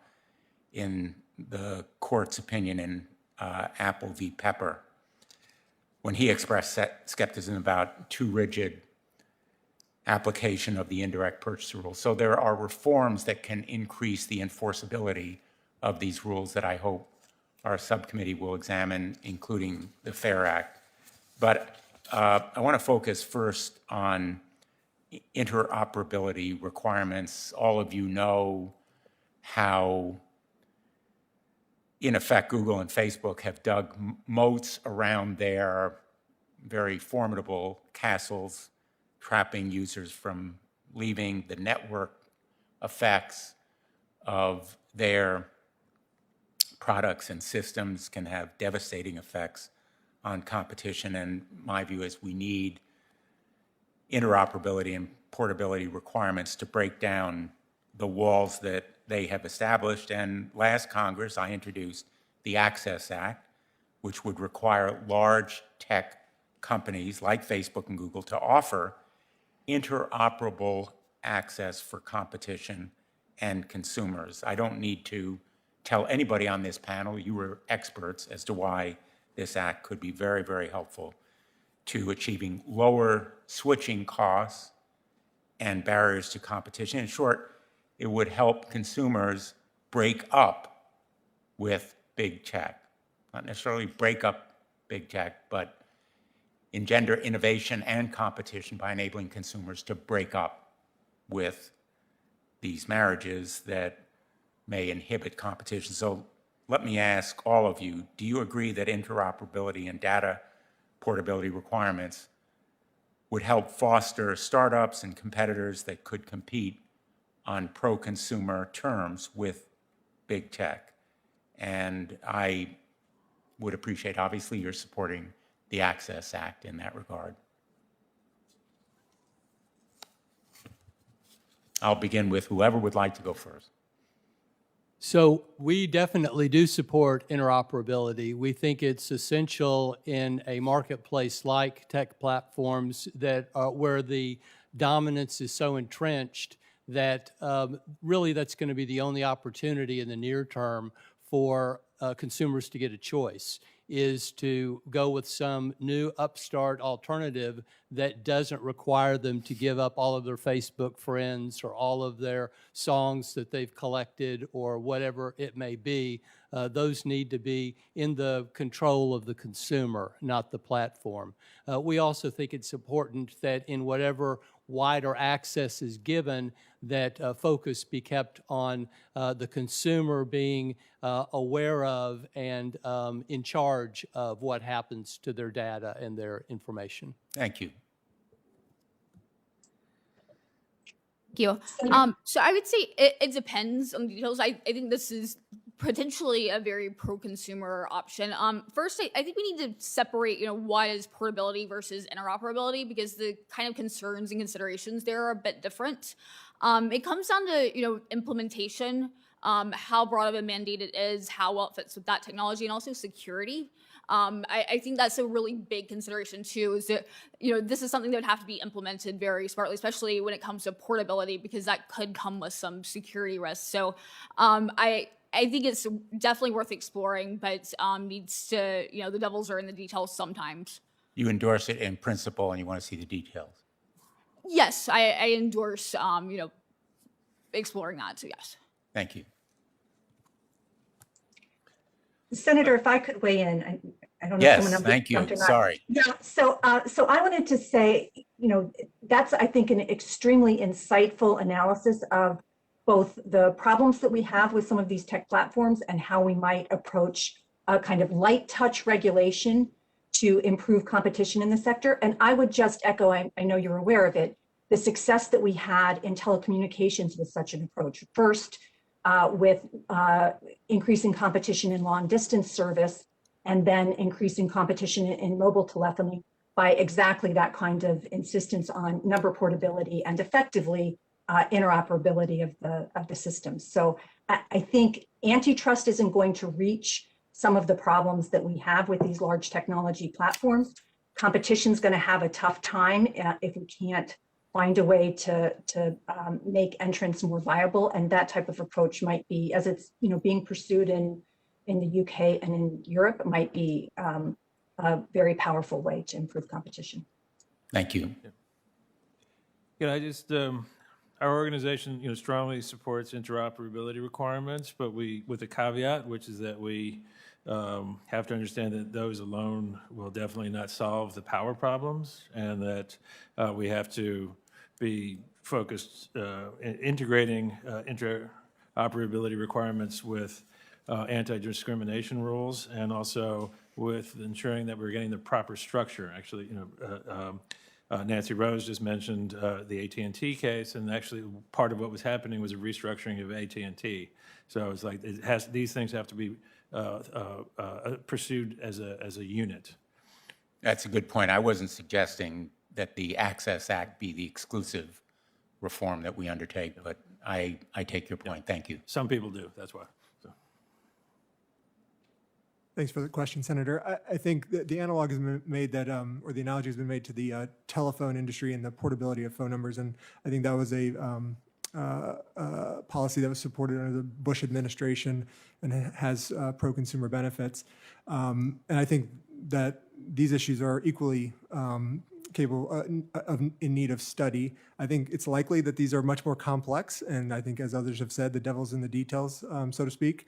Speaker 9: in the court's opinion in Apple v. Pepper, when he expressed skepticism about too rigid application of the indirect purchaser rule. So there are reforms that can increase the enforceability of these rules that I hope our subcommittee will examine, including the FAIR Act. But I want to focus first on interoperability requirements. All of you know how, in effect, Google and Facebook have dug moats around their very formidable castles, trapping users from leaving. The network effects of their products and systems can have devastating effects on competition. And my view is we need interoperability and portability requirements to break down the walls that they have established. And last Congress, I introduced the Access Act, which would require large tech companies like Facebook and Google to offer interoperable access for competition and consumers. I don't need to tell anybody on this panel, you were experts, as to why this act could be very, very helpful to achieving lower switching costs and barriers to competition. In short, it would help consumers break up with big tech. Not necessarily break up big tech, but engender innovation and competition by enabling consumers to break up with these marriages that may inhibit competition. So let me ask all of you, do you agree that interoperability and data portability requirements would help foster startups and competitors that could compete on pro-consumer terms with big tech? And I would appreciate, obviously, you're supporting the Access Act in that regard. I'll begin with whoever would like to go first.
Speaker 3: So we definitely do support interoperability. We think it's essential in a marketplace like tech platforms that where the dominance is so entrenched that really that's going to be the only opportunity in the near term for consumers to get a choice, is to go with some new upstart alternative that doesn't require them to give up all of their Facebook friends or all of their songs that they've collected or whatever it may be. Those need to be in the control of the consumer, not the platform. We also think it's important that in whatever wider access is given, that focus be kept on the consumer being aware of and in charge of what happens to their data and their information.
Speaker 9: Thank you.
Speaker 4: Thank you. So I would say it depends on the details. I think this is potentially a very pro-consumer option. First, I think we need to separate, what is portability versus interoperability, because the kind of concerns and considerations there are a bit different. It comes down to, implementation, how broad of a mandate it is, how well it fits with that technology, and also security. I think that's a really big consideration too, is that, this is something that would have to be implemented very smartly, especially when it comes to portability, because that could come with some security risks. So I think it's definitely worth exploring, but needs to, the devils are in the details sometimes.
Speaker 9: You endorse it in principle and you want to see the details?
Speaker 4: Yes, I endorse, exploring that, so yes.
Speaker 9: Thank you.
Speaker 7: Senator, if I could weigh in, I don't know.
Speaker 9: Yes,
Speaker 7: if someone else
Speaker 9: thank you.
Speaker 7: jumped or not.
Speaker 9: Sorry.
Speaker 7: Yeah, so I wanted to say, that's, I think, an extremely insightful analysis of both the problems that we have with some of these tech platforms and how we might approach a kind of light touch regulation to improve competition in the sector. And I would just echo, I know you're aware of it, the success that we had in telecommunications with such an approach. First, with increasing competition in long distance service, and then increasing competition in mobile telephony by exactly that kind of insistence on number portability and effectively interoperability of the systems. So I think antitrust isn't going to reach some of the problems that we have with these large technology platforms. Competition's going to have a tough time if we can't find a way to make entrants more viable, and that type of approach might be, as it's being pursued in the UK and in Europe, might be a very powerful way to improve competition.
Speaker 9: Thank you.
Speaker 5: I just our organization strongly supports interoperability requirements, but with a caveat, which is that we have to understand that those alone will definitely not solve the power problems, and that we have to be focused in integrating interoperability requirements with anti-discrimination rules, and also with ensuring that we're getting the proper structure. Actually, Nancy Rose just mentioned the AT&T case, and actually part of what was happening was a restructuring of AT&T. So it's like these things have to be pursued as a unit.
Speaker 9: That's a good point. I wasn't suggesting that the Access Act be the exclusive reform that we undertake, but I take your point. Thank you.
Speaker 5: Some people do, that's why. So.
Speaker 6: Thanks for the question, Senator. I think that the analog has been made that, or the analogy has been made to the telephone industry and the portability of phone numbers, and I think that was a policy that was supported under the Bush administration and has pro-consumer benefits. And I think that these issues are equally capable in need of study. I think it's likely that these are much more complex, and I think, as others have said, the devil's in the details, so to speak,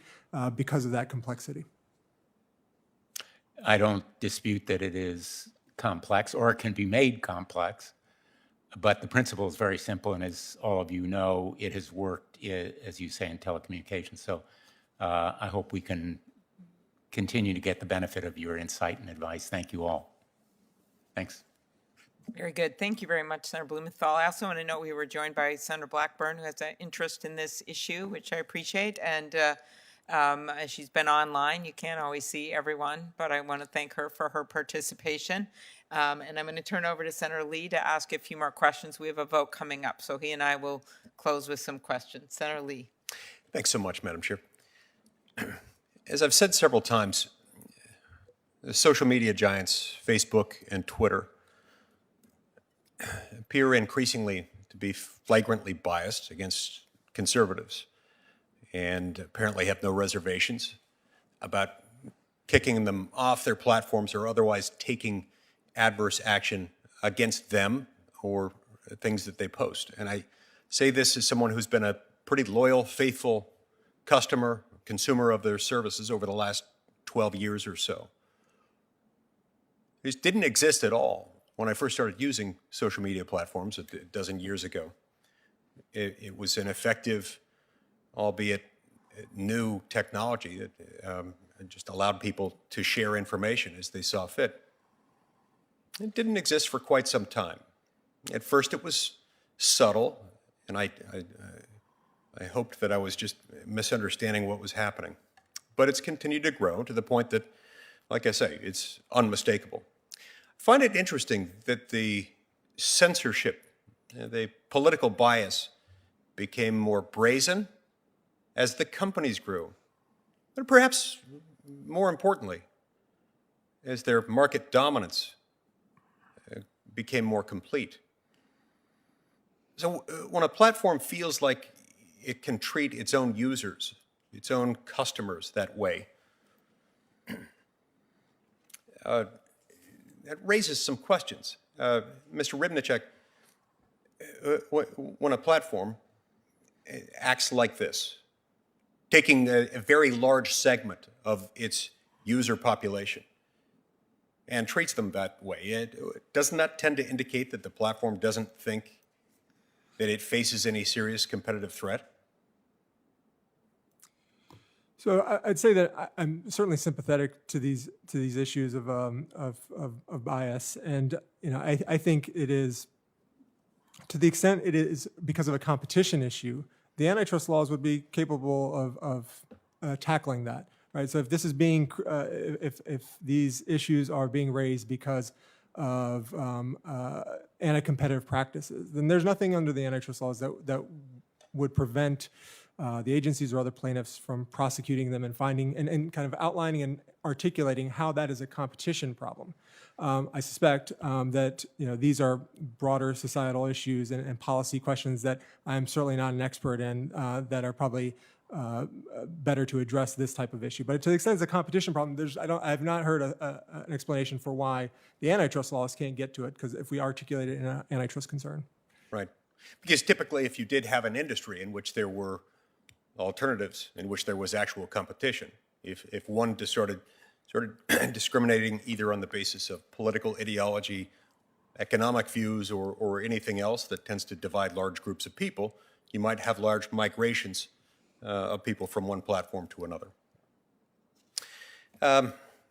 Speaker 6: because of that complexity.
Speaker 9: I don't dispute that it is complex, or it can be made complex, but the principle is very simple, and as all of you know, it has worked, as you say, in telecommunications. So I hope we can continue to get the benefit of your insight and advice. Thank you all. Thanks.
Speaker 1: Very good. Thank you very much, Senator Blumenthal. I also want to note we were joined by Senator Blackburn, who has an interest in this issue, which I appreciate. And as she's been online, you can't always see everyone, but I want to thank her for her participation. And I'm going to turn over to Senator Lee to ask a few more questions. We have a vote coming up, so he and I will close with some questions. Senator Lee.
Speaker 2: Thanks so much, Madam Chair. As I've said several times, the social media giants, Facebook and Twitter, appear increasingly to be flagrantly biased against conservatives, and apparently have no reservations about kicking them off their platforms or otherwise taking adverse action against them or things that they post. And I say this as someone who's been a pretty loyal, faithful consumer of their services over the last 12 years or so. This didn't exist at all when I first started using social media platforms a dozen years ago. It was an effective, albeit new technology that just allowed people to share information as they saw fit. It didn't exist for quite some time. At first it was subtle, and I hoped that I was just misunderstanding what was happening. But it's continued to grow to the point that, like I say, it's unmistakable. I find it interesting that the censorship, the political bias, became more brazen as the companies grew, but perhaps more importantly, as their market dominance became more complete. So when a platform feels like it can treat its own users, its own customers that way, that raises some questions. Mr. Rybnicek, when a platform acts like this, taking a very large segment of its user population and treats them that way, doesn't that tend to indicate that the platform doesn't think that it faces any serious competitive threat?
Speaker 6: So I'd say that I'm certainly sympathetic to these issues of bias, and I think it is, to the extent it is because of a competition issue, the antitrust laws would be capable of tackling that, right? So if this is being, if these issues are being raised because of anti-competitive practices, then there's nothing under the antitrust laws that would prevent the agencies or other plaintiffs from prosecuting them and finding and kind of outlining and articulating how that is a competition problem. I suspect that these are broader societal issues and policy questions that I'm certainly not an expert in, that are probably better to address this type of issue. But to the extent it's a competition problem, I have not heard an explanation for why the antitrust laws can't get to it, because if we articulate it in an antitrust concern.
Speaker 2: Right. Because typically if you did have an industry in which there were alternatives, in which there was actual competition, If one just started discriminating either on the basis of political ideology, economic views, or anything else that tends to divide large groups of people, you might have large migrations of people from one platform to another.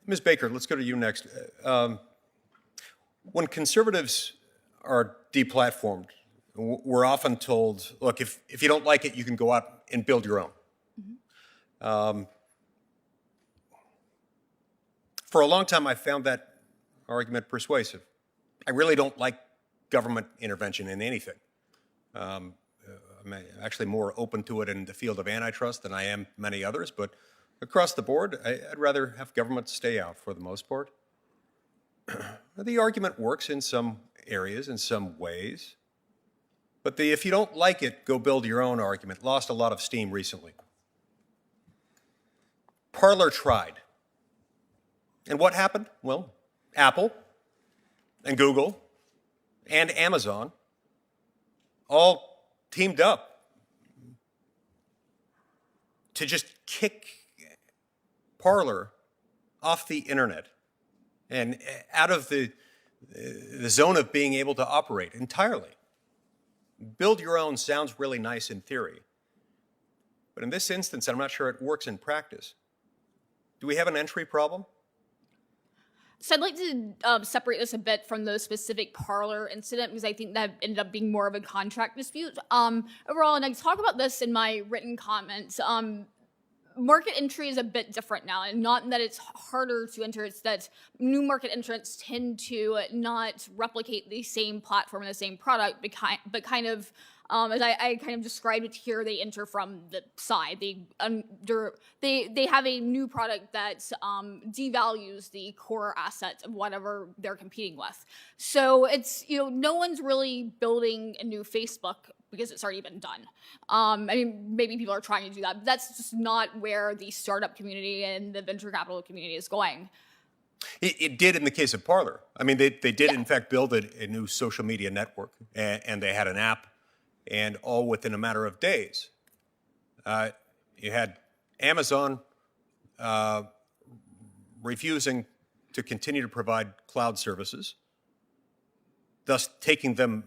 Speaker 2: Ms. Baker, let's go to you next. When conservatives are deplatformed, we're often told, look, if you don't like it, you can go out and build your own. For a long time, I found that argument persuasive. I really don't like government intervention in anything. I'm actually more open to it in the field of antitrust than I am many others, but across the board, I'd rather have government stay out for the most part. The argument works in some areas, in some ways, but the if you don't like it, go build your own argument lost a lot of steam recently. Parler tried. And what happened? Well, Apple and Google and Amazon all teamed up to just kick Parler off the internet and out of the zone of being able to operate entirely. Build your own sounds really nice in theory. But in this instance, I'm not sure it works in practice. Do we have an entry problem?
Speaker 4: So I'd like to separate this a bit from the specific Parler incident because I think that ended up being more of a contract dispute. Overall, and I talk about this in my written comments, market entry is a bit different now, and not that it's harder to enter, it's that new market entrants tend to not replicate the same platform and the same product, but kind of, as I kind of described it here, they enter from the side. They have a new product that devalues the core asset of whatever they're competing with. So it's, no one's really building a new Facebook because it's already been done. I mean, maybe people are trying to do that, but that's just not where the startup community and the venture capital community is going.
Speaker 2: It did in the case of Parler. I mean, they did in fact build a new social media network, and they had an app, and all within a matter of days. You had Amazon refusing to continue to provide cloud services, thus taking them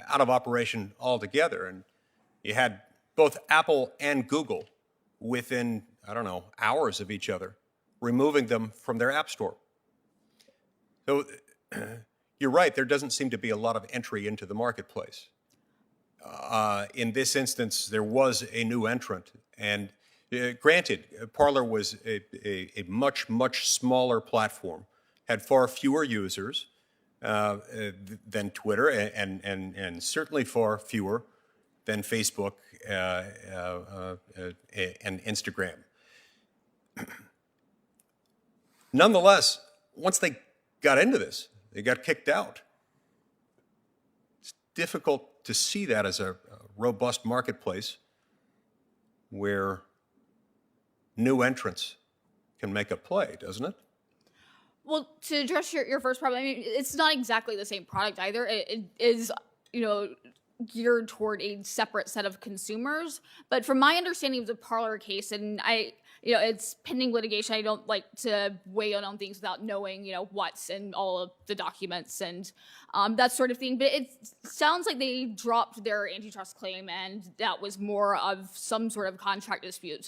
Speaker 2: out of operation altogether. And you had both Apple and Google within, hours of each other, removing them from their app store. So you're right, there doesn't seem to be a lot of entry into the marketplace. In this instance, there was a new entrant. And granted, Parler was a much, much smaller platform, had far fewer users than Twitter, and certainly far fewer than Facebook and Instagram. Nonetheless, once they got into this, they got kicked out. It's difficult to see that as a robust marketplace where new entrants can make a play, doesn't it?
Speaker 4: Well, to address your first problem, I mean, it's not exactly the same product either. It is, geared toward a separate set of consumers. But from my understanding of the Parler case, and it's pending litigation, I don't like to weigh in on things without knowing, what's in all of the documents and that sort of thing. But it sounds like they dropped their antitrust claim, and that was more of some sort of contract dispute.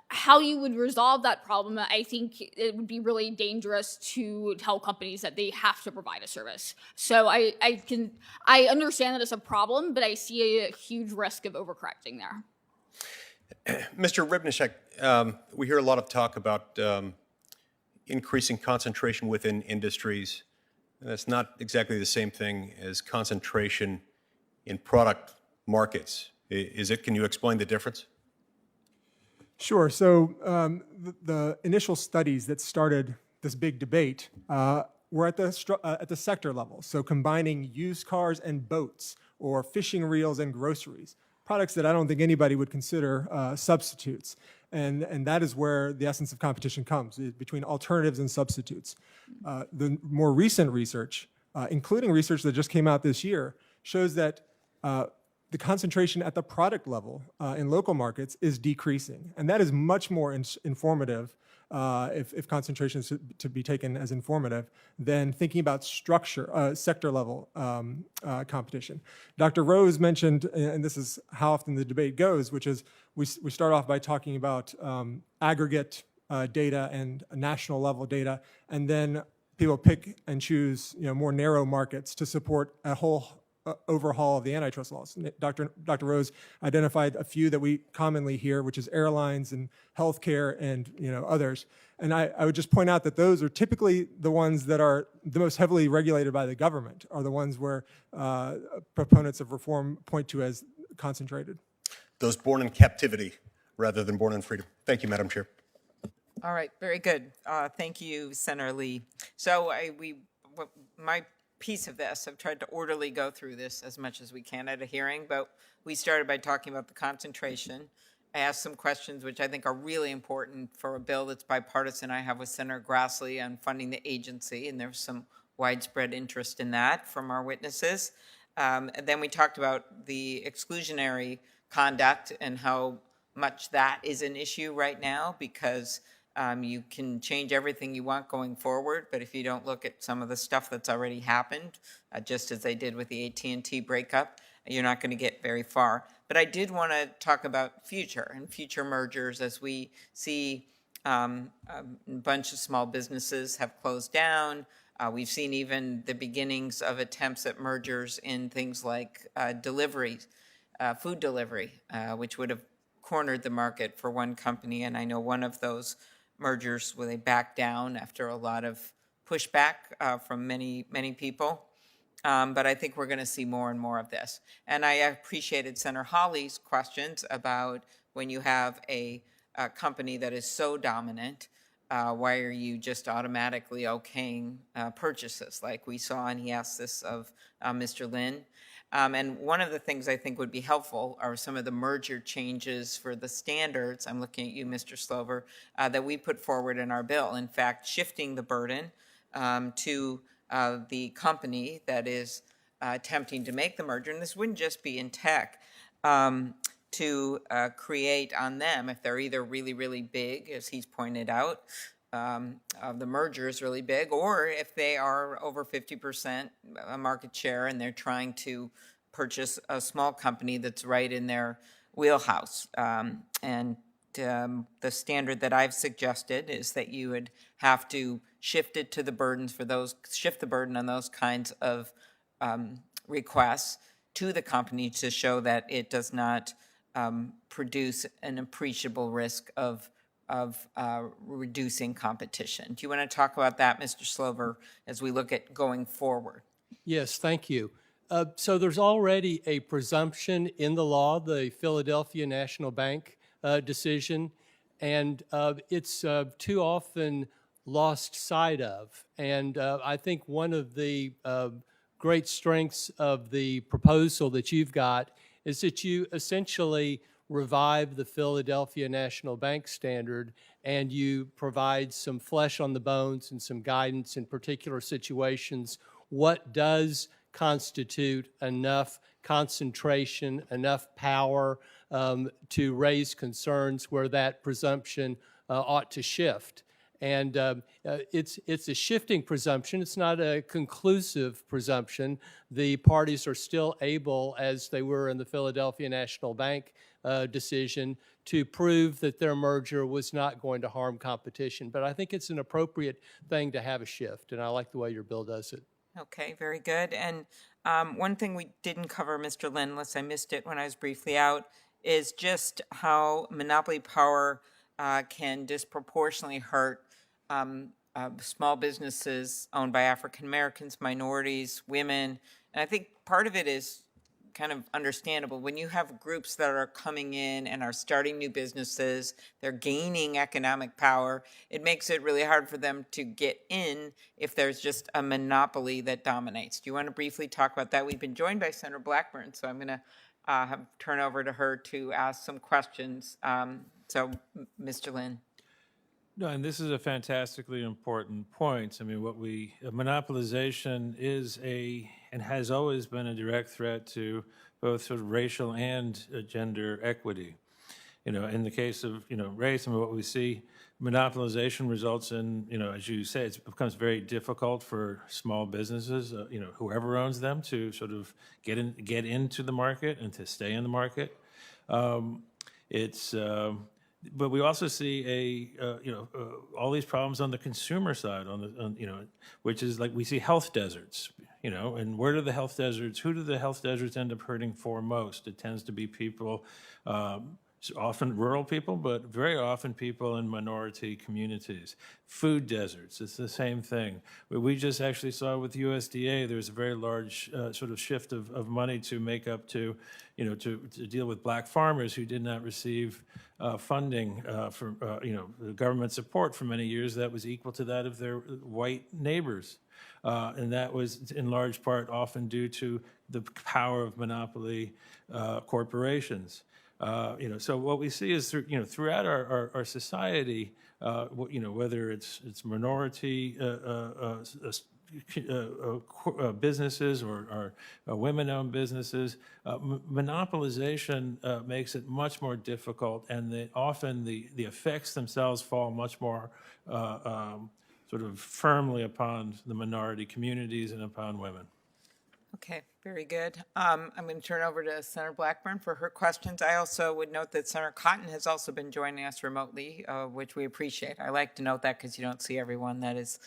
Speaker 4: How you would resolve that problem, I think it would be really dangerous to tell companies that they have to provide a service. So I understand that it's a problem, but I see a huge risk of overcorrecting there.
Speaker 2: Mr. Rybnicek, we hear a lot of talk about increasing concentration within industries. That's not exactly the same thing as concentration in product markets. Is it? Can you explain the difference?
Speaker 6: Sure. So the initial studies that started this big debate were at the sector level. So combining used cars and boats, or fishing reels and groceries, products that I don't think anybody would consider substitutes. And that is where the essence of competition comes, between alternatives and substitutes. The more recent research, including research that just came out this year, shows that the the concentration at the product level in local markets is decreasing. And that is much more informative, if concentration is to be taken as informative, than thinking about sector level competition. Dr. Rose mentioned, and this is how often the debate goes, which is we start off by talking about aggregate data and national level data, and then people pick and choose more narrow markets to support a whole overhaul of the antitrust laws. Dr. Rose identified a few that we commonly hear, which is airlines and healthcare and others. And I would just point out that those are typically the ones that are the most heavily regulated by the government, are the ones where proponents of reform point to as concentrated.
Speaker 2: Those born in captivity rather than born in freedom. Thank you, Madam Chair.
Speaker 1: All right, very good. Thank you, Senator Lee. So my piece of this, I've tried to orderly go through this as much as we can at a hearing, but we started by talking about the concentration. I asked some questions which I think are really important for a bill that's bipartisan. I have with Senator Grassley on funding the agency, and there's some widespread interest in that from our witnesses. And then we talked about the exclusionary conduct and how much that is an issue right now, because you can change everything you want going forward, but if you don't look at some of the stuff that's already happened, just as they did with the AT&T breakup, you're not going to get very far. But I did want to talk about future mergers, as we see a bunch of small businesses have closed down. We've seen even the beginnings of attempts at mergers in things like food delivery, which would have cornered the market for one company. And I know one of those mergers where they backed down after a lot of pushback from many people. But I think we're going to see more and more of this. And I appreciated Senator Hawley's questions about when you have a company that is so dominant, why are you just automatically okaying purchases like we saw? And he asked this of Mr. Lynn. And one of the things I think would be helpful are some of the merger changes for the standards. I'm looking at you, Mr. Slover, that we put forward in our bill. In fact, shifting the burden to the company that is attempting to make the merger, and this wouldn't just be in tech, to create on them, if they're either really, really big, as he's pointed out, the merger is really big, or if they are over 50% market share and they're trying to purchase a small company that's right in their wheelhouse. And the standard that I've suggested is that you would have to shift the burden on those kinds of requests to the company to show that it does not produce an appreciable risk of reducing competition. Do you want to talk about that, Mr. Slover, as we look at going forward?
Speaker 3: Yes, thank you. So there's already a presumption in the law, the Philadelphia National Bank decision, and it's too often lost sight of. And I think one of the great strengths of the proposal that you've got is that you essentially revive the Philadelphia National Bank standard, and you provide some flesh on the bones and some guidance in particular situations. What does constitute enough concentration, enough power to raise concerns where that presumption ought to shift? And it's a shifting presumption. It's not a conclusive presumption. The parties are still able, as they were in the Philadelphia National Bank decision, to prove that their merger was not going to harm competition. But I think it's an appropriate thing to have a shift, and I like the way your bill does it.
Speaker 1: Okay, very good. And one thing we didn't cover, Mr. Lynn, unless I missed it when I was briefly out, is just how monopoly power can disproportionately hurt small businesses owned by African Americans, minorities, women. And I think part of it is kind of understandable. When you have groups that are coming in and are starting new businesses, they're gaining economic power, it makes it really hard for them to get in if there's just a monopoly that dominates. Do you want to briefly talk about that? We've been joined by Senator Blackburn, so I'm going to turn over to her to ask some questions. So, Mr. Lynn.
Speaker 5: No, and this is a fantastically important point. I mean, monopolization is and has always been a direct threat to both sort of racial and gender equity. In the case of, race, and what we see, monopolization results in, as you say, it becomes very difficult for small businesses, whoever owns them, to sort of get into the market and to stay in the market. But we also see all these problems on the consumer side, which is like we see health deserts, and who do the health deserts end up hurting for most? It tends to be people, often rural people, but very often people in minority communities. Food deserts, it's the same thing. We just actually saw with USDA, there's a very large sort of shift of money to make up to deal with black farmers who did not receive funding for, government support for many years that was equal to that of their white neighbors. And that was in large part often due to the power of monopoly corporations. So what we see is throughout our society, whether it's minority businesses or women-owned businesses, monopolization makes it much more difficult, and often the effects themselves fall much more sort of firmly upon the minority communities and upon women.
Speaker 1: Okay, very good. I'm going to turn over to Senator Blackburn for her questions. I also would note that Senator Cotton has also been joining us remotely, which we appreciate. I like to note that because you don't see everyone that is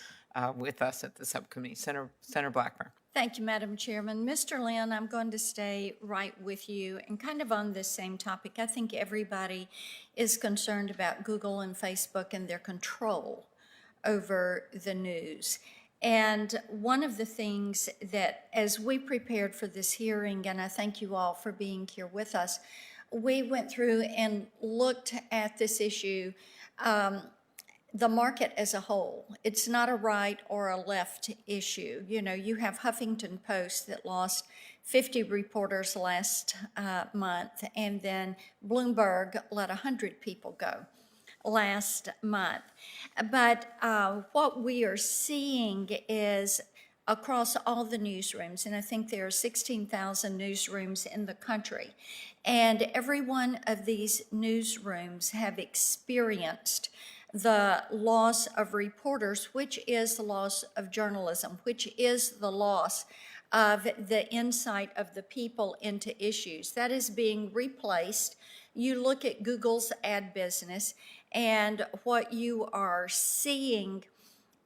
Speaker 1: with us at the subcommittee. Senator Blackburn.
Speaker 11: Thank you, Madam Chairman. Mr. Lynn, I'm going to stay right with you and kind of on this same topic. I think everybody is concerned about Google and Facebook and their control over the news. And one of the things that, as we prepared for this hearing, and I thank you all for being here with us, we went through and looked at this issue, the market as a whole. It's not a right or a left issue. You have Huffington Post that lost 50 reporters last month, and then Bloomberg let 100 people go last month. But what we are seeing is across all the newsrooms, and I think there are 16,000 newsrooms in the country, and every one of these newsrooms have experienced the loss of reporters, which is the loss of journalism, which is the loss of the insight of the people into issues. That is being replaced. You look at Google's ad business, and what you are seeing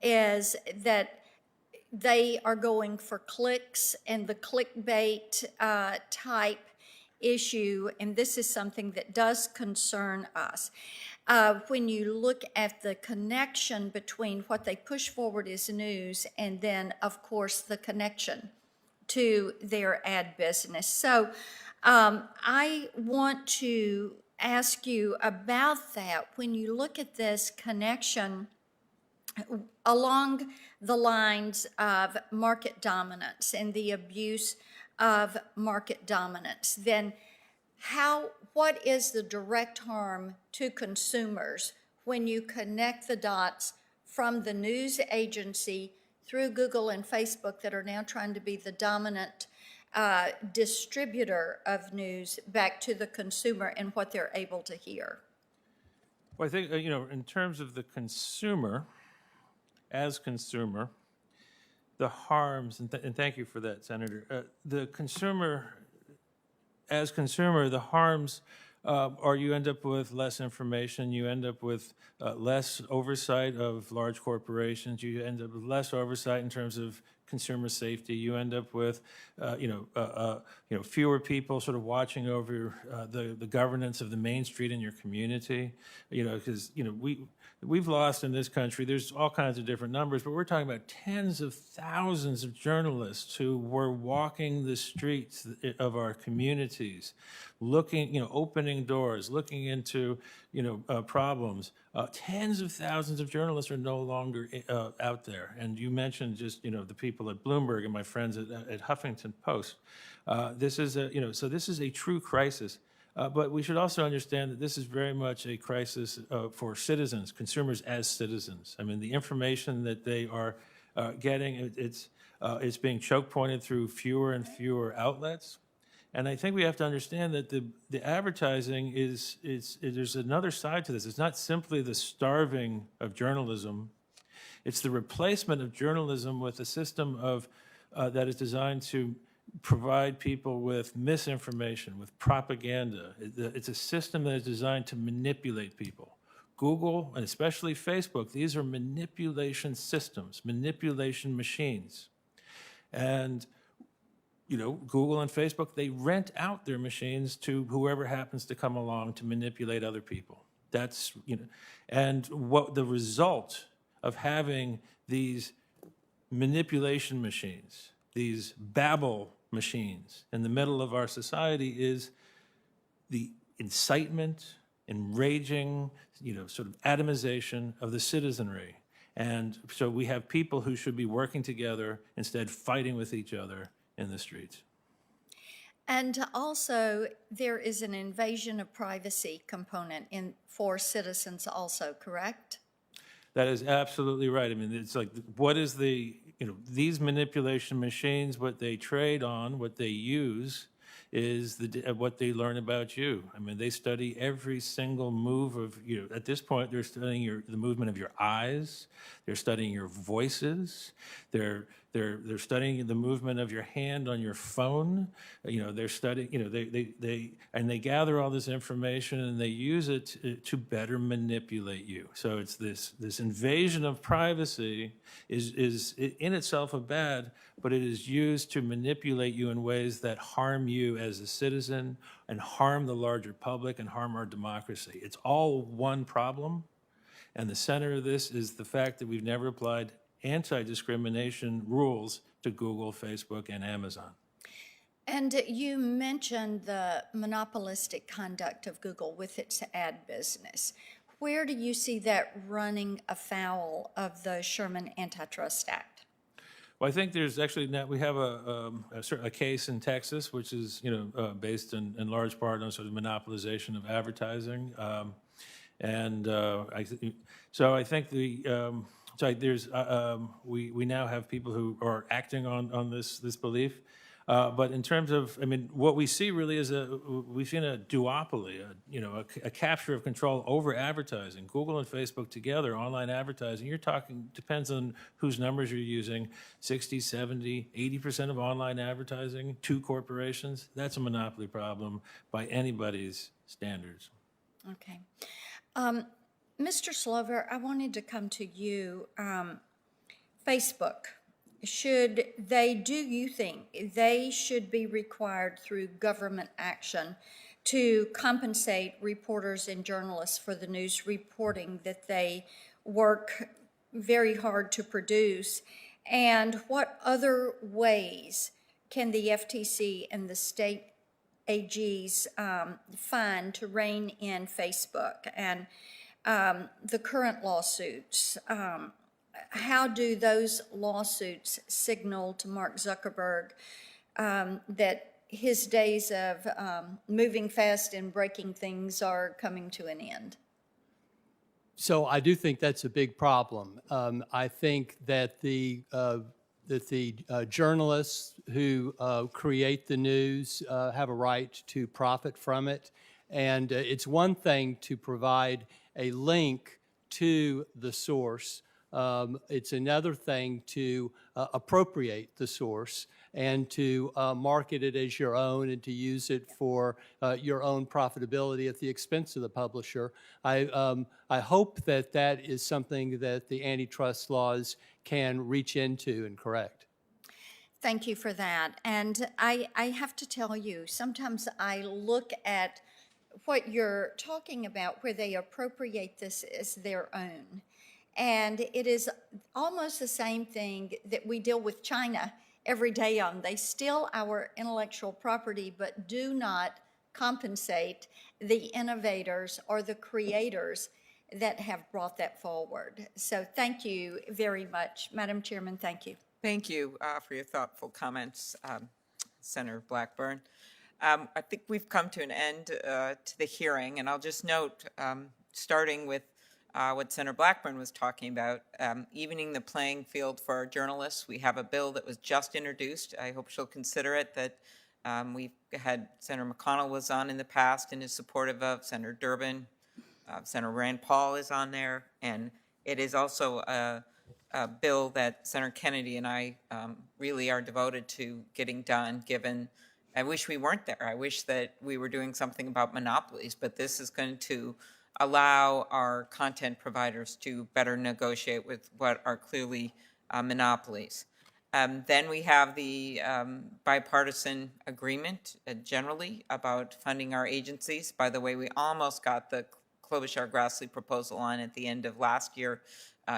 Speaker 11: is that they are going for clicks and the clickbait type issue, and this is something that does concern us. When you look at the connection between what they push forward as news and then, of course, the connection to their ad business. So I want to ask you about that. When you look at this connection along the lines of market dominance and the abuse of market dominance, then what is the direct harm to consumers when you connect the dots from the news agency through Google and Facebook that are now trying to be the dominant distributor of news back to the consumer and what they're able to hear?
Speaker 5: Well, I think, in terms of the consumer, as consumer, the harms, and thank you for that, Senator, the consumer, as consumer, the harms are you end up with less information, you end up with less oversight of large corporations, you end up with less oversight in terms of consumer safety, you end up with fewer people sort of watching over the governance of the main street in your community, because we've lost in this country, there's all kinds of different numbers, but we're talking about tens of thousands of journalists who were walking the streets of our communities, looking, opening doors, looking into, problems. Tens of thousands of journalists are no longer out there. And you mentioned just, the people at Bloomberg and my friends at Huffington Post. This is so this is a true crisis. But we should also understand that this is very much a crisis for citizens, consumers as citizens. I mean, the information that they are getting, it's being choke pointed through fewer and fewer outlets. And I think we have to understand that the advertising there's another side to this. It's not simply the starving of journalism. It's the replacement of journalism with a system of that is designed to provide people with misinformation, with propaganda. It's a system that is designed to manipulate people. Google, and especially Facebook, these are manipulation systems, manipulation machines. And Google and Facebook, they rent out their machines to whoever happens to come along to manipulate other people. That's, and what the result of having these manipulation machines, these Babel machines in the middle of our society is the incitement, enraging, sort of atomization of the citizenry. And so we have people who should be working together instead fighting with each other in the streets.
Speaker 11: And also, there is an invasion of privacy component for citizens also, correct?
Speaker 5: That is absolutely right. I mean, it's like, what is these manipulation machines, what they trade on, what they use is what they learn about you. I mean, they study every single move of you. At this point, they're studying the movement of your eyes. They're studying your voices. They're studying the movement of your hand on your phone. They're studying. They gather all this information and they use it to better manipulate you. So it's this invasion of privacy is in itself a bad, but it is used to manipulate you in ways that harm you as a citizen and harm the larger public and harm our democracy. It's all one problem, and the center of this is the fact that we've never applied anti-discrimination rules to Google, Facebook, and Amazon.
Speaker 11: And you mentioned the monopolistic conduct of Google with its ad business. Where do you see that running afoul of the Sherman Antitrust Act?
Speaker 5: Well, I think there's actually now we have a case in Texas, which is based in large part on sort of monopolization of advertising, I think we now have people who are acting on this belief. But in terms of, what we see really is we've seen a duopoly, a capture of control over advertising. Google and Facebook together, online advertising, you're talking, depends on whose numbers you're using, 60, 70, 80% of online advertising, 2 corporations. That's a monopoly problem by anybody's standards.
Speaker 11: Okay. Mr. Slover, I wanted to come to you. Facebook. Do you think they should be required through government action to compensate reporters and journalists for the news reporting that they work very hard to produce? And what other ways can the FTC and the state AGs find to rein in Facebook and the current lawsuits? How do those lawsuits signal to Mark Zuckerberg that his days of moving fast and breaking things are coming to an end?
Speaker 3: So I do think that's a big problem. I think that the journalists who create the news have a right to profit from it. And it's one thing to provide a link to the source. It's another thing to appropriate the source and to market it as your own and to use it for your own profitability at the expense of the publisher. I hope that that is something that the antitrust laws can reach into and correct.
Speaker 11: Thank you for that. And I have to tell you, sometimes I look at what you're talking about where they appropriate this as their own. And it is almost the same thing that we deal with China every day on. They steal our intellectual property, but do not compensate the innovators or the creators that have brought that forward. So thank you very much. Madam Chairman, thank you.
Speaker 1: Thank you for your thoughtful comments, Senator Blackburn. I think we've come to an end to the hearing, and I'll just note, starting with what Senator Blackburn was talking about, evening the playing field for our journalists. We have a bill that was just introduced. I hope she'll consider it that We've had Senator McConnell was on in the past and is supportive of, Senator Durbin, Senator Rand Paul is on there, and it is also a bill that Senator Kennedy and I really are devoted to getting done, given I wish we weren't there. I wish that we were doing something about monopolies, but this is going to allow our content providers to better negotiate with what are clearly monopolies. Then we have the bipartisan agreement generally about funding our agencies. By the way, we almost got the Klobuchar-Grassley proposal on at the end of last year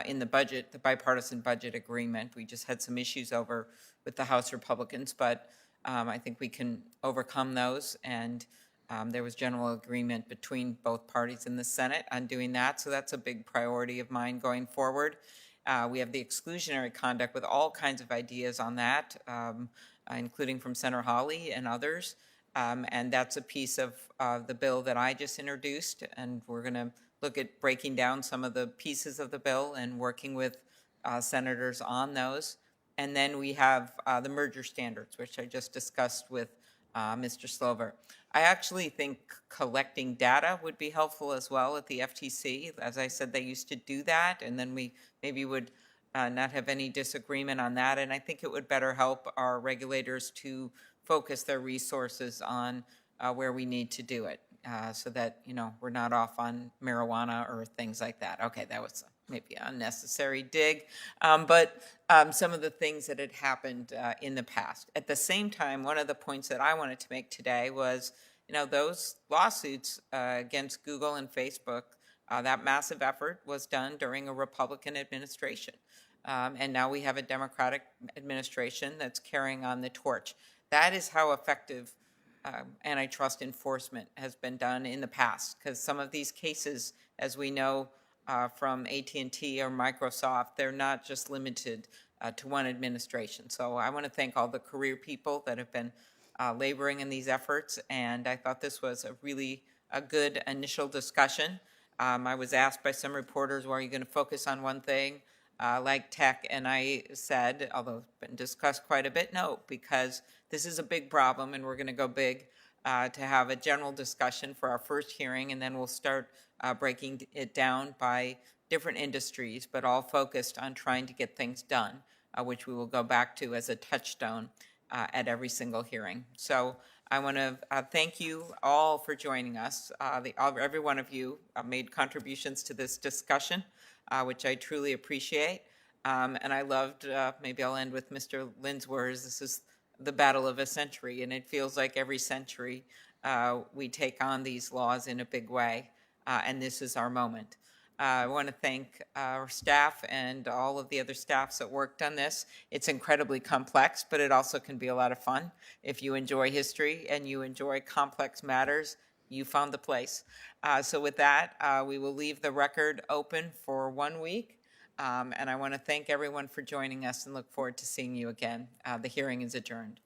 Speaker 1: in the budget, the bipartisan budget agreement. We just had some issues over with the House Republicans, but I think we can overcome those, and there was general agreement between both parties in the Senate on doing that, so that's a big priority of mine going forward. We have the exclusionary conduct with all kinds of ideas on that, including from Senator Hawley and others, and that's a piece of the bill that I just introduced, and we're going to look at breaking down some of the pieces of the bill and working with senators on those. And then we have the merger standards, which I just discussed with Mr. Slover. I actually think collecting data would be helpful as well at the FTC. As I said, they used to do that, and then we maybe would not have any disagreement on that. And I think it would better help our regulators to focus their resources on where we need to do it, so that, you know, we're not off on marijuana or things like that. Okay, that was maybe an unnecessary dig, but some of the things that had happened in the past. At the same time, one of the points that I wanted to make today was, you know, those lawsuits against Google and Facebook, that massive effort was done during a Republican administration. And now we have a Democratic administration that's carrying on the torch. That is how effective antitrust enforcement has been done in the past, because some of these cases, as we know, from AT&T or Microsoft, they're not just limited to one administration. So I want to thank all the career people that have been laboring in these efforts, and I thought this was a good initial discussion. I was asked by some reporters, well, are you going to focus on one thing like tech? And I said, although it's been discussed quite a bit, no, because this is a big problem, and we're going to go big to have a general discussion for our first hearing, and then we'll start breaking it down by different industries, but all focused on trying to get things done, which we will go back to as a touchstone at every single hearing. So I want to thank you all for joining us. Every one of you made contributions to this discussion, which I truly appreciate. And I loved, maybe I'll end with Mr. Lynn's words, this is the battle of a century, and it feels like every century we take on these laws in a big way, and this is our moment. I want to thank our staff and all of the other staffs that worked on this. It's incredibly complex, but it also can be a lot of fun. If you enjoy history and you enjoy complex matters, you found the place. So with that, we will leave the record open for 1 week. And I want to thank everyone for joining us and look forward to seeing you again. The hearing is adjourned.